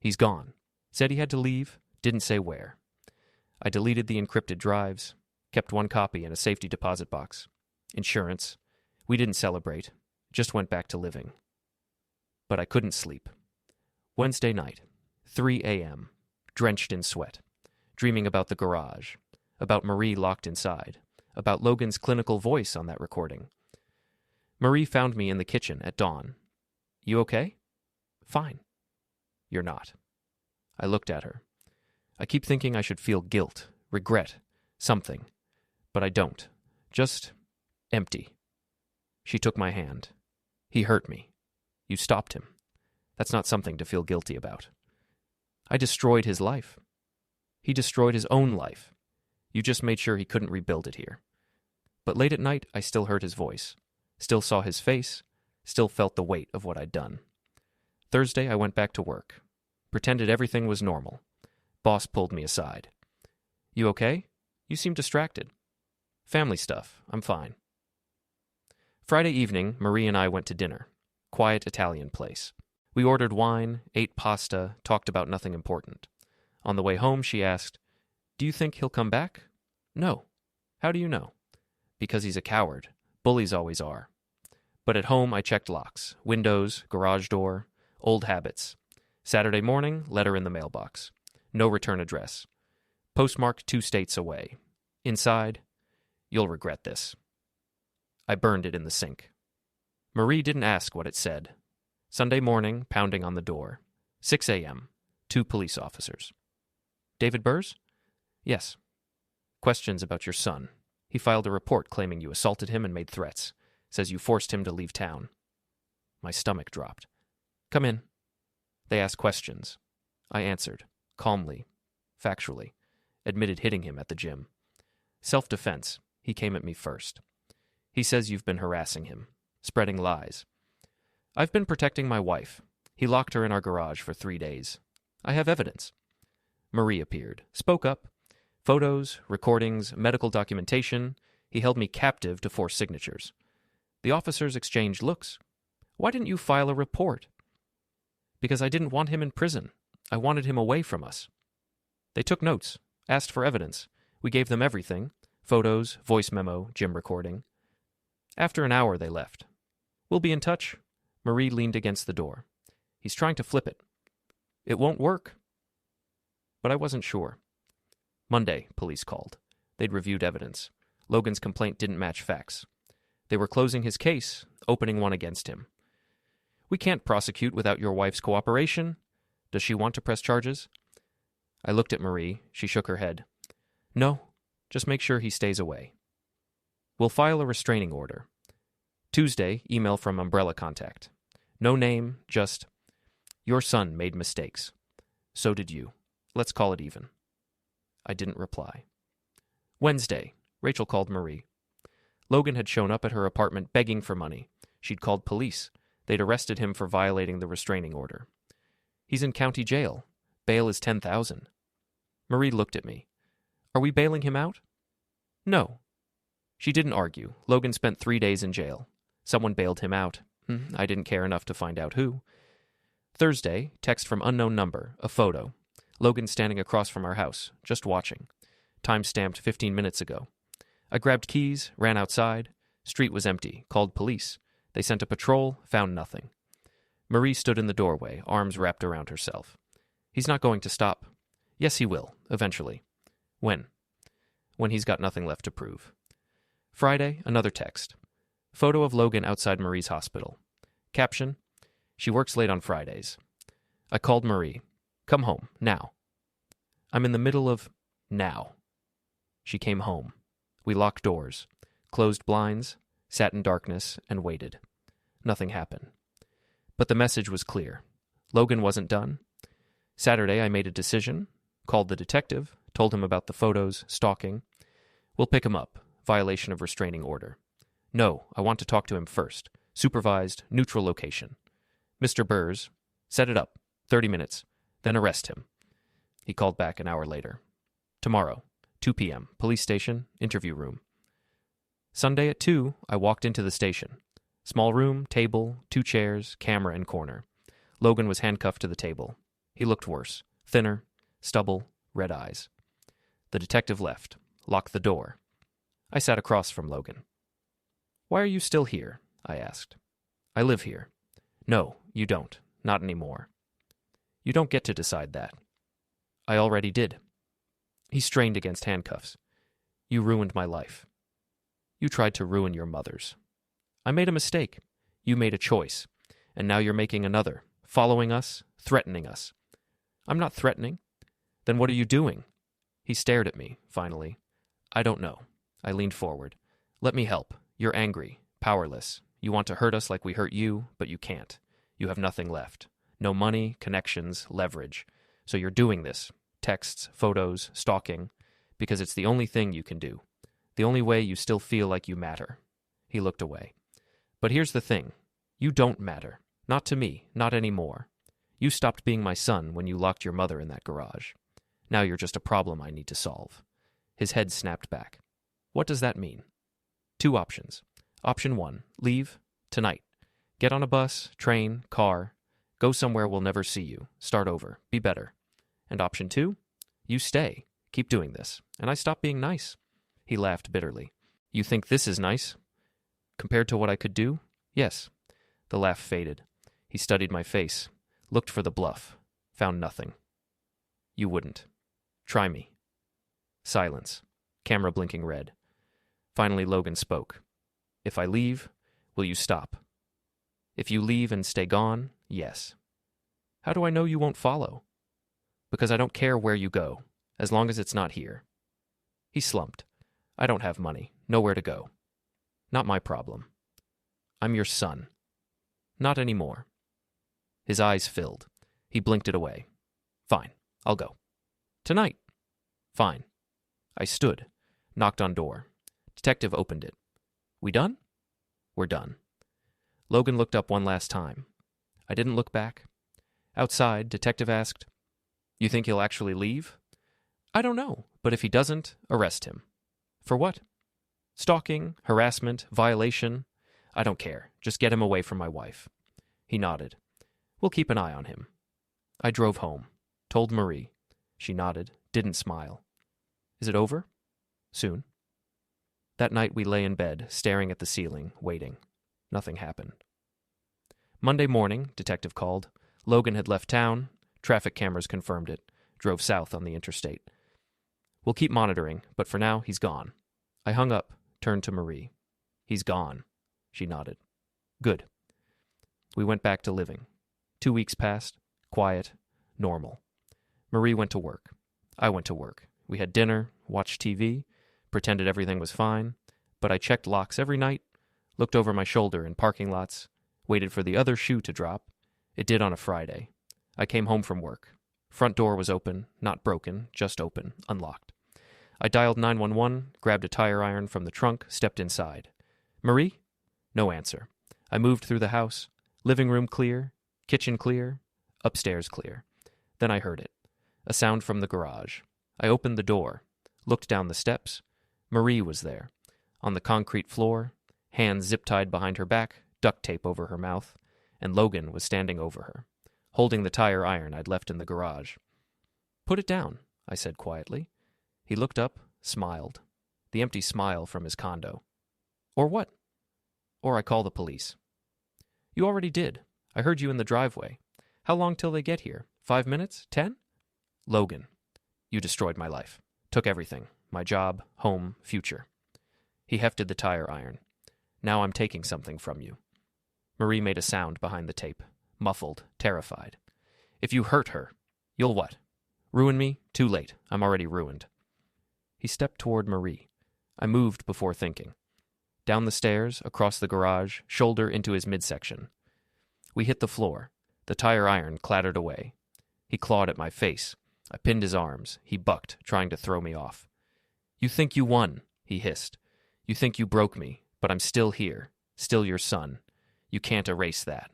He's gone. Said he had to leave, didn't say where. I deleted the encrypted drives, kept 1 copy in a safety deposit box. Insurance. We didn't celebrate, just went back to living. But I couldn't sleep. Wednesday night, 3 a.m., drenched in sweat, dreaming about the garage, about Marie locked inside, about Logan's clinical voice on that recording. Marie found me in the kitchen at dawn. You okay? Fine. You're not. I looked at her. I keep thinking I should feel guilt, regret, something. But I don't. Just empty. She took my hand. He hurt me. You stopped him. That's not something to feel guilty about. I destroyed his life. He destroyed his own life. You just made sure he couldn't rebuild it here. But late at night, I still heard his voice, still saw his face, still felt the weight of what I'd done. Thursday, I went back to work. Pretended everything was normal. Boss pulled me aside. You okay? You seem distracted. Family stuff. I'm fine. Friday evening, Marie and I went to dinner. Quiet Italian place. We ordered wine, ate pasta, talked about nothing important. On the way home, she asked, Do you think he'll come back? No. How do you know? Because he's a coward. Bullies always are. But at home, I checked locks, windows, garage door, old habits. Saturday morning, letter in the mailbox. No return address. Postmark 2 states away. Inside, you'll regret this. I burned it in the sink. Marie didn't ask what it said. Sunday morning, pounding on the door. 6 a.m., 2 police officers. David Burrs? Yes. Questions about your son. He filed a report claiming you assaulted him and made threats. Says you forced him to leave town. My stomach dropped. Come in. They asked questions. I answered, calmly, factually, admitted hitting him at the gym. Self-defense. He came at me first. He says you've been harassing him, spreading lies. I've been protecting my wife. He locked her in our garage for 3 days. I have evidence. Marie appeared, spoke up. Photos, recordings, medical documentation. He held me captive to force signatures. The officers exchanged looks. Why didn't you file a report? Because I didn't want him in prison. I wanted him away from us. They took notes, asked for evidence. We gave them everything. Photos, voice memo, gym recording. After an hour, they left. We'll be in touch. Marie leaned against the door. He's trying to flip it. It won't work. But I wasn't sure. Monday, police called. They'd reviewed evidence. Logan's complaint didn't match facts. They were closing his case, opening one against him. We can't prosecute without your wife's cooperation. Does she want to press charges? I looked at Marie. She shook her head. No, just make sure he stays away. We'll file a restraining order. Tuesday, email from Umbrella Contact. No name, just, your son made mistakes. So did you. Let's call it even. I didn't reply. Wednesday, Rachel called Marie. Logan had shown up at her apartment begging for money. She'd called police. They'd arrested him for violating the restraining order. He's in county jail. Bail is $10,000. Marie looked at me. Are we bailing him out? No. She didn't argue. Logan spent 3 days in jail. Someone bailed him out. I didn't care enough to find out who. Thursday, text from unknown number, a photo. Logan standing across from our house, just watching. Time stamped 15 minutes ago. I grabbed keys, ran outside. Street was empty, called police. They sent a patrol, found nothing. Marie stood in the doorway, arms wrapped around herself. He's not going to stop. Yes, he will, eventually. When? When he's got nothing left to prove. Friday, another text. Photo of Logan outside Marie's hospital. Caption, she works late on Fridays. I called Marie. Come home, now. I'm in the middle of now. She came home. We locked doors, closed blinds, sat in darkness, and waited. Nothing happened. But the message was clear. Logan wasn't done. Saturday, I made a decision, called the detective, told him about the photos, stalking. We'll pick him up, violation of restraining order. No, I want to talk to him first. Supervised, neutral location. Mr. Burrs, set it up, 30 minutes, then arrest him. He called back an hour later. Tomorrow, 2 p.m., police station, interview room. Sunday at 2, I walked into the station. Small room, table, 2 chairs, camera and corner. Logan was handcuffed to the table. He looked worse, thinner, stubble, red eyes. The detective left, locked the door. I sat across from Logan. Why are you still here? I asked. I live here. No, you don't. Not anymore. You don't get to decide that. I already did. He strained against handcuffs. You ruined my life. You tried to ruin your mother's. I made a mistake. You made a choice. And now you're making another, following us, threatening us. I'm not threatening. Then what are you doing? He stared at me, finally. I don't know. I leaned forward. Let me help. You're angry, powerless. You want to hurt us like we hurt you, but you can't. You have nothing left. No money, connections, leverage. So you're doing this. Texts, photos, stalking. Because it's the only thing you can do. The only way you still feel like you matter. He looked away. But here's the thing. You don't matter. Not to me. Not anymore. You stopped being my son when you locked your mother in that garage. Now you're just a problem I need to solve. His head snapped back. What does that mean? 2 options. Option 1, leave, tonight. Get on a bus, train, car. Go somewhere we'll never see you. Start over. Be better. And option 2, you stay. Keep doing this. And I stop being nice. He laughed bitterly. You think this is nice? Compared to what I could do? Yes. The laugh faded. He studied my face. Looked for the bluff. Found nothing. You wouldn't. Try me. Silence. Camera blinking red. Finally, Logan spoke. If I leave, will you stop? If you leave and stay gone, yes. How do I know you won't follow? Because I don't care where you go, as long as it's not here. He slumped. I don't have money. Nowhere to go. Not my problem. I'm your son. Not anymore. His eyes filled. He blinked it away. Fine. I'll go. Tonight. Fine. I stood. Knocked on door. Detective opened it. We done? We're done. Logan looked up one last time. I didn't look back. Outside, detective asked, You think he'll actually leave? I don't know, but if he doesn't, arrest him. For what? Stalking, harassment, violation. I don't care. Just get him away from my wife. He nodded. We'll keep an eye on him. I drove home. Told Marie. She nodded, didn't smile. Is it over? Soon. That night we lay in bed, staring at the ceiling, waiting. Nothing happened. Monday morning, detective called. Logan had left town, Traffic cameras confirmed it. Drove south on the interstate. We'll keep monitoring, but for now, he's gone. I hung up, turned to Marie. He's gone. She nodded. Good. We went back to living. 2 weeks passed. Quiet. Normal. Marie went to work. I went to work. We had dinner, watched TV, pretended everything was fine, but I checked locks every night, looked over my shoulder in parking lots, waited for the other shoe to drop. It did on a Friday. I came home from work. Front door was open, not broken, just open, unlocked. I dialed 911, grabbed a tire iron from the trunk, stepped inside. Marie? No answer. I moved through the house. Living room clear, kitchen clear, upstairs clear. Then I heard it. A sound from the garage. I opened the door, looked down the steps. Marie was there, on the concrete floor, hands zip-tied behind her back, duct tape over her mouth, and Logan was standing over her, holding the tire iron I'd left in the garage. Put it down, I said quietly. He looked up, smiled, the empty smile from his condo. Or what? Or I call the police. You already did. I heard you in the driveway. How long till they get here? 5 minutes? 10? Logan, you destroyed my life. Took everything. My job, home, future. He hefted the tire iron. Now I'm taking something from you. Marie made a sound behind the tape, muffled, terrified. If you hurt her, you'll what? Ruin me? Too late. I'm already ruined. He stepped toward Marie. I moved before thinking. Down the stairs, across the garage, shoulder into his midsection. We hit the floor. The tire iron clattered away. He clawed at my face. I pinned his arms. He bucked, trying to throw me off. You think you won, he hissed. You think you broke me, but I'm still here, still your son. You can't erase that.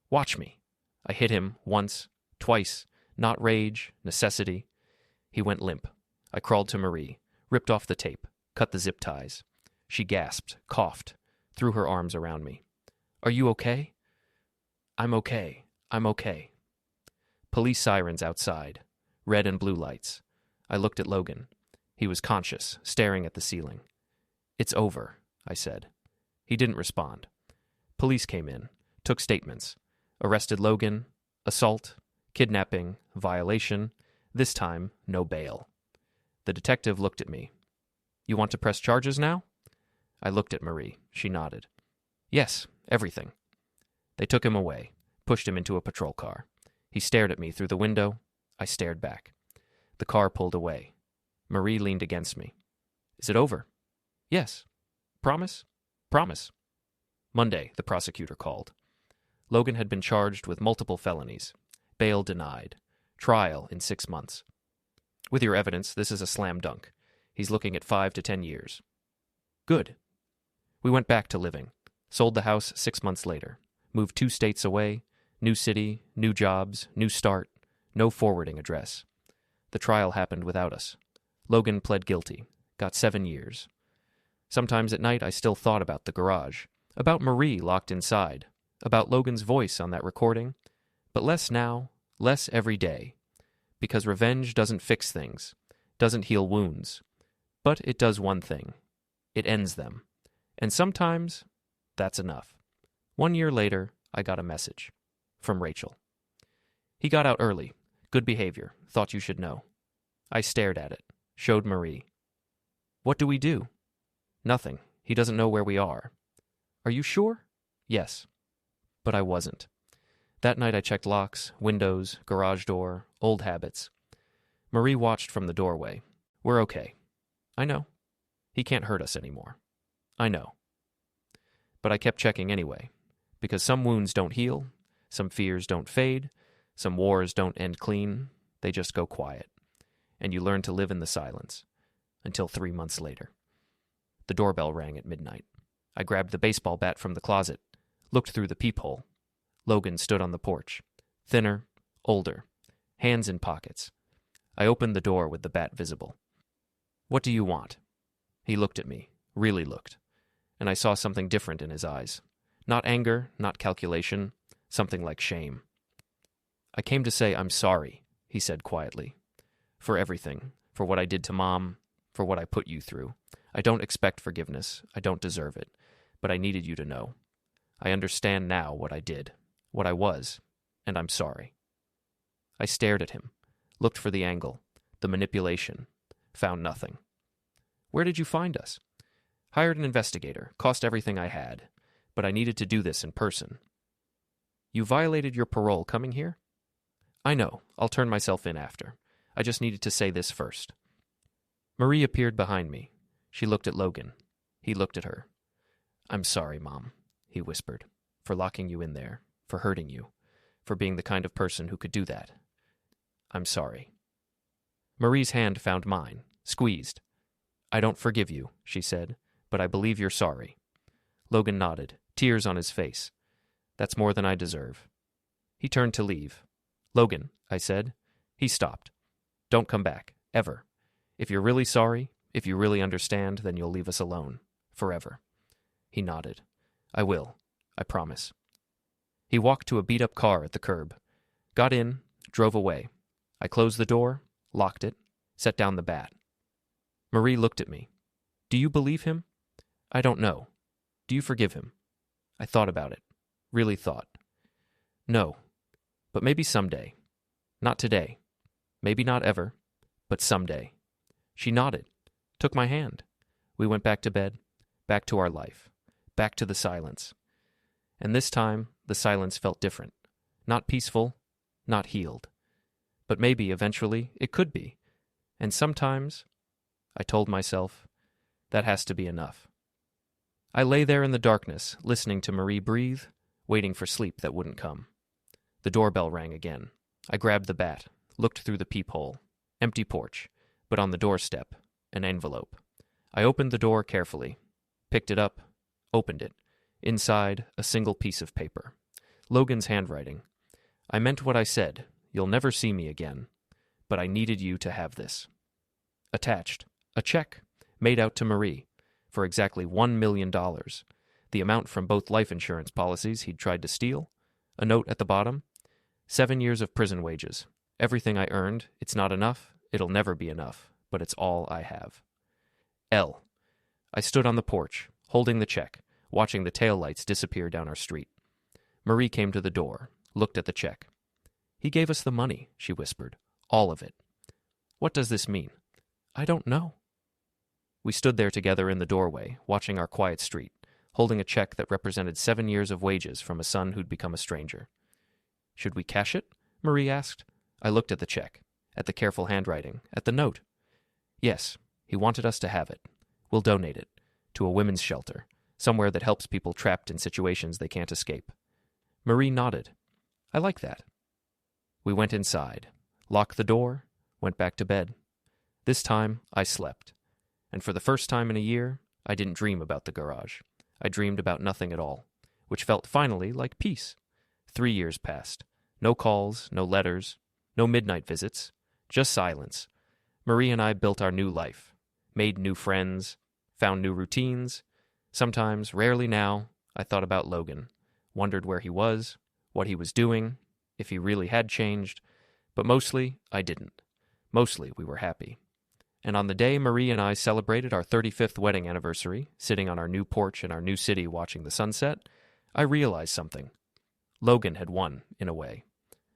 Watch me. I hit him once, twice, not rage, necessity. He went limp. I crawled to Marie, ripped off the tape, cut the zip ties. She gasped, coughed, threw her arms around me. Are you okay? I'm okay. I'm okay. Police sirens outside, red and blue lights. I looked at Logan. He was conscious, staring at the ceiling. It's over, I said. He didn't respond. Police came in, took statements, arrested Logan, assault, kidnapping, violation, this time no bail. The detective looked at me. You want to press charges now? I looked at Marie. She nodded. Yes, everything. They took him away, pushed him into a patrol car. He stared at me through the window. I stared back. The car pulled away. Marie leaned against me. Is it over? Yes. Promise? Promise. Monday, the prosecutor called. Logan had been charged with multiple felonies. Bail denied. Trial in 6 months. With your evidence, this is a slam dunk. He's looking at 5 to 10 years. Good. We went back to living. Sold the house 6 months later. Moved 2 states away. New city, new jobs, new start. No forwarding address. The trial happened without us. Logan pled guilty. Got 7 years. Sometimes at night I still thought about the garage. About Marie locked inside. About Logan's voice on that recording. But less now, less every day. Because revenge doesn't fix things. Doesn't heal wounds. But it does one thing. It ends them. And sometimes, that's enough. 1 year later, I got a message. From Rachel. He got out early. Good behavior. Thought you should know. I stared at it. Showed Marie. What do we do? Nothing. He doesn't know where we are. Are you sure? Yes. But I wasn't. That night I checked locks, windows, garage door, old habits. Marie watched from the doorway. We're okay. I know. He can't hurt us anymore. I know. But I kept checking anyway, because some wounds don't heal, some fears don't fade, some wars don't end clean, they just go quiet. And you learn to live in the silence, until 3 months later. The doorbell rang at midnight. I grabbed the baseball bat from the closet, looked through the peephole. Logan stood on the porch, thinner, older, hands in pockets. I opened the door with the bat visible. What do you want? He looked at me, really looked, and I saw something different in his eyes. Not anger, not calculation, something like shame. I came to say I'm sorry, he said quietly. For everything, for what I did to Mom, for what I put you through. I don't expect forgiveness, I don't deserve it, but I needed you to know. I understand now what I did, what I was, and I'm sorry. I stared at him, looked for the angle, the manipulation, found nothing. Where did you find us? Hired an investigator, cost everything I had, but I needed to do this in person. You violated your parole coming here? I know, I'll turn myself in after. I just needed to say this first. Marie appeared behind me. She looked at Logan. He looked at her. I'm sorry, Mom, he whispered, for locking you in there, for hurting you, for being the kind of person who could do that. I'm sorry. Marie's hand found mine, squeezed. I don't forgive you, she said, but I believe you're sorry. Logan nodded, tears on his face. That's more than I deserve. He turned to leave. Logan, I said. He stopped. Don't come back, ever. If you're really sorry, if you really understand, then you'll leave us alone, forever. He nodded. I will, I promise. He walked to a beat-up car at the curb, got in, drove away. I closed the door, locked it, set down the bat. Marie looked at me. Do you believe him? I don't know. Do you forgive him? I thought about it. Really thought. No. But maybe someday. Not today. Maybe not ever. But someday. She nodded. Took my hand. We went back to bed. Back to our life. Back to the silence. And this time, the silence felt different. Not peaceful. Not healed. But maybe, eventually, it could be. And sometimes, I told myself, that has to be enough. I lay there in the darkness, listening to Marie breathe, waiting for sleep that wouldn't come. The doorbell rang again. I grabbed the bat, looked through the peephole. Empty porch, but on the doorstep, an envelope. I opened the door carefully, picked it up, opened it. Inside, a single piece of paper. Logan's handwriting. I meant what I said. You'll never see me again. But I needed you to have this. Attached, a check, made out to Marie, for exactly $1 million, the amount from both life insurance policies he'd tried to steal, a note at the bottom, 7 years of prison wages, everything I earned, it's not enough, it'll never be enough, but it's all I have. L. I stood on the porch, holding the check, watching the taillights disappear down our street. Marie came to the door, looked at the check. He gave us the money, she whispered, all of it. What does this mean? I don't know. We stood there together in the doorway, watching our quiet street, holding a check that represented 7 years of wages from a son who'd become a stranger. Should we cash it? Marie asked. I looked at the check, at the careful handwriting, at the note. Yes, he wanted us to have it. We'll donate it, to a women's shelter, somewhere that helps people trapped in situations they can't escape. Marie nodded. I like that. We went inside, locked the door, went back to bed. This time, I slept. And for the first time in a year, I didn't dream about the garage. I dreamed about nothing at all, which felt finally like peace. 3 years passed. No calls, no letters, no midnight visits, just silence. Marie and I built our new life, made new friends, found new routines. Sometimes, rarely now, I thought about Logan, wondered where he was, what he was doing, if he really had changed, but mostly, I didn't. Mostly, we were happy. And on the day Marie and I celebrated our 35th wedding anniversary, sitting on our new porch in our new city watching the sunset, I realized something. Logan had won, in a way.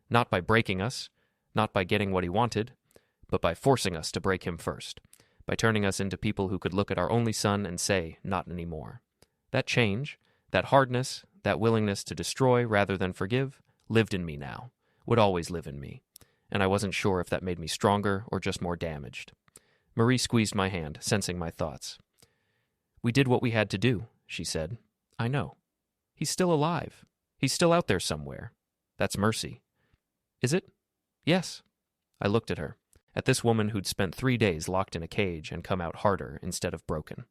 Not by breaking us, not by getting what he wanted, but by forcing us to break him first, by turning us into people who could look at our only son and say, not anymore. That change, that hardness, that willingness to destroy rather than forgive, lived in me now, would always live in me, and I wasn't sure if that made me stronger or just more damaged. Marie squeezed my hand, sensing my thoughts. We did what we had to do, she said. I know. He's still alive. He's still out there somewhere. That's mercy. Is it? Yes. I looked at her, at this woman who'd spent 3 days locked in a cage and come out harder instead of broken.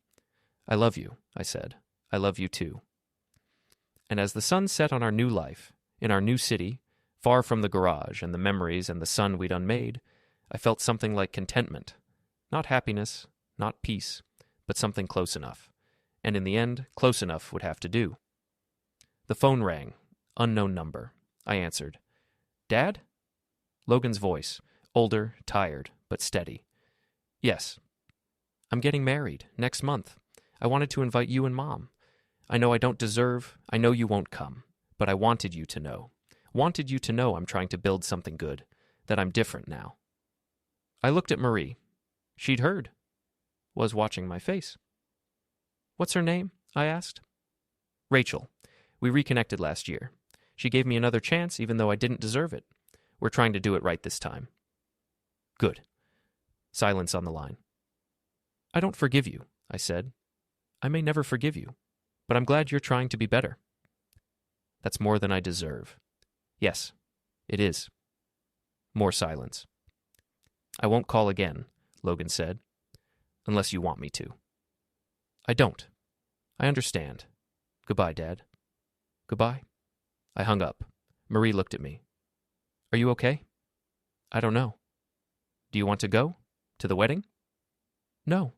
I love you, I said. I love you too. And as the sun set on our new life, in our new city, far from the garage and the memories and the sun we'd unmade, I felt something like contentment. Not happiness, not peace, but something close enough. And in the end, close enough would have to do. The phone rang. Unknown number. I answered. Dad? Logan's voice, older, tired, but steady. Yes. I'm getting married, next month. I wanted to invite you and Mom. I know I don't deserve, I know you won't come, but I wanted you to know. Wanted you to know I'm trying to build something good. that I'm different now. I looked at Marie. She'd heard. Was watching my face. What's her name? I asked. Rachel. We reconnected last year. She gave me another chance even though I didn't deserve it. We're trying to do it right this time. Good. Silence on the line. I don't forgive you, I said. I may never forgive you, but I'm glad you're trying to be better. That's more than I deserve. Yes, it is. More silence. I won't call again, Logan said, unless you want me to. I don't. I understand. Goodbye, Dad. Goodbye. I hung up. Marie looked at me. Are you okay? I don't know. Do you want to go? To the wedding? No.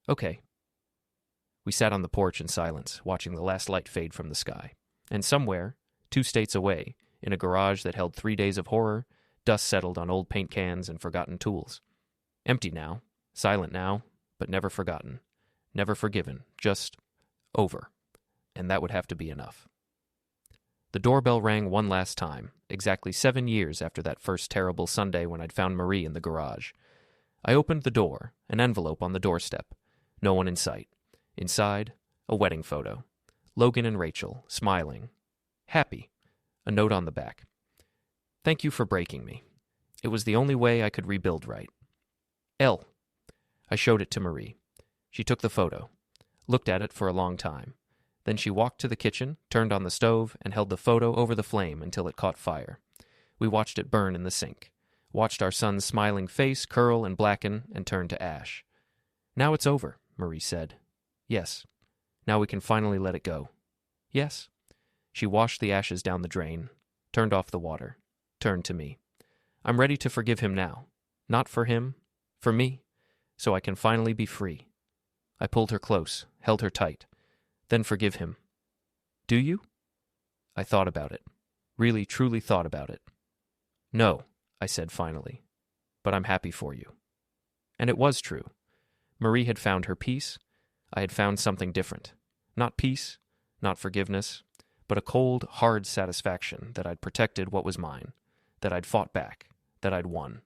Okay. We sat on the porch in silence, watching the last light fade from the sky. And somewhere, 2 states away, in a garage that held 3 days of horror, dust settled on old paint cans and forgotten tools. Empty now, silent now, but never forgotten, never forgiven, just over. And that would have to be enough. The doorbell rang one last time, exactly 7 years after that first terrible Sunday when I'd found Marie in the garage. I opened the door, an envelope on the doorstep. No one in sight. Inside, a wedding photo. Logan and Rachel, smiling. Happy. A note on the back. Thank you for breaking me. It was the only way I could rebuild right. L. I showed it to Marie. She took the photo, looked at it for a long time. Then she walked to the kitchen, turned on the stove, and held the photo over the flame until it caught fire. We watched it burn in the sink, watched our son's smiling face curl and blacken and turn to ash. Now it's over, Marie said. Yes. Now we can finally let it go. Yes. She washed the ashes down the drain, turned off the water, turned to me. I'm ready to forgive him now. Not for him, for me, so I can finally be free. I pulled her close, held her tight. Then forgive him. Do you? I thought about it. Really, truly thought about it. No, I said finally. But I'm happy for you. And it was true. Marie had found her peace. I had found something different. Not peace, not forgiveness, but a cold, hard satisfaction that I'd protected what was mine, that I'd fought back, that I'd won.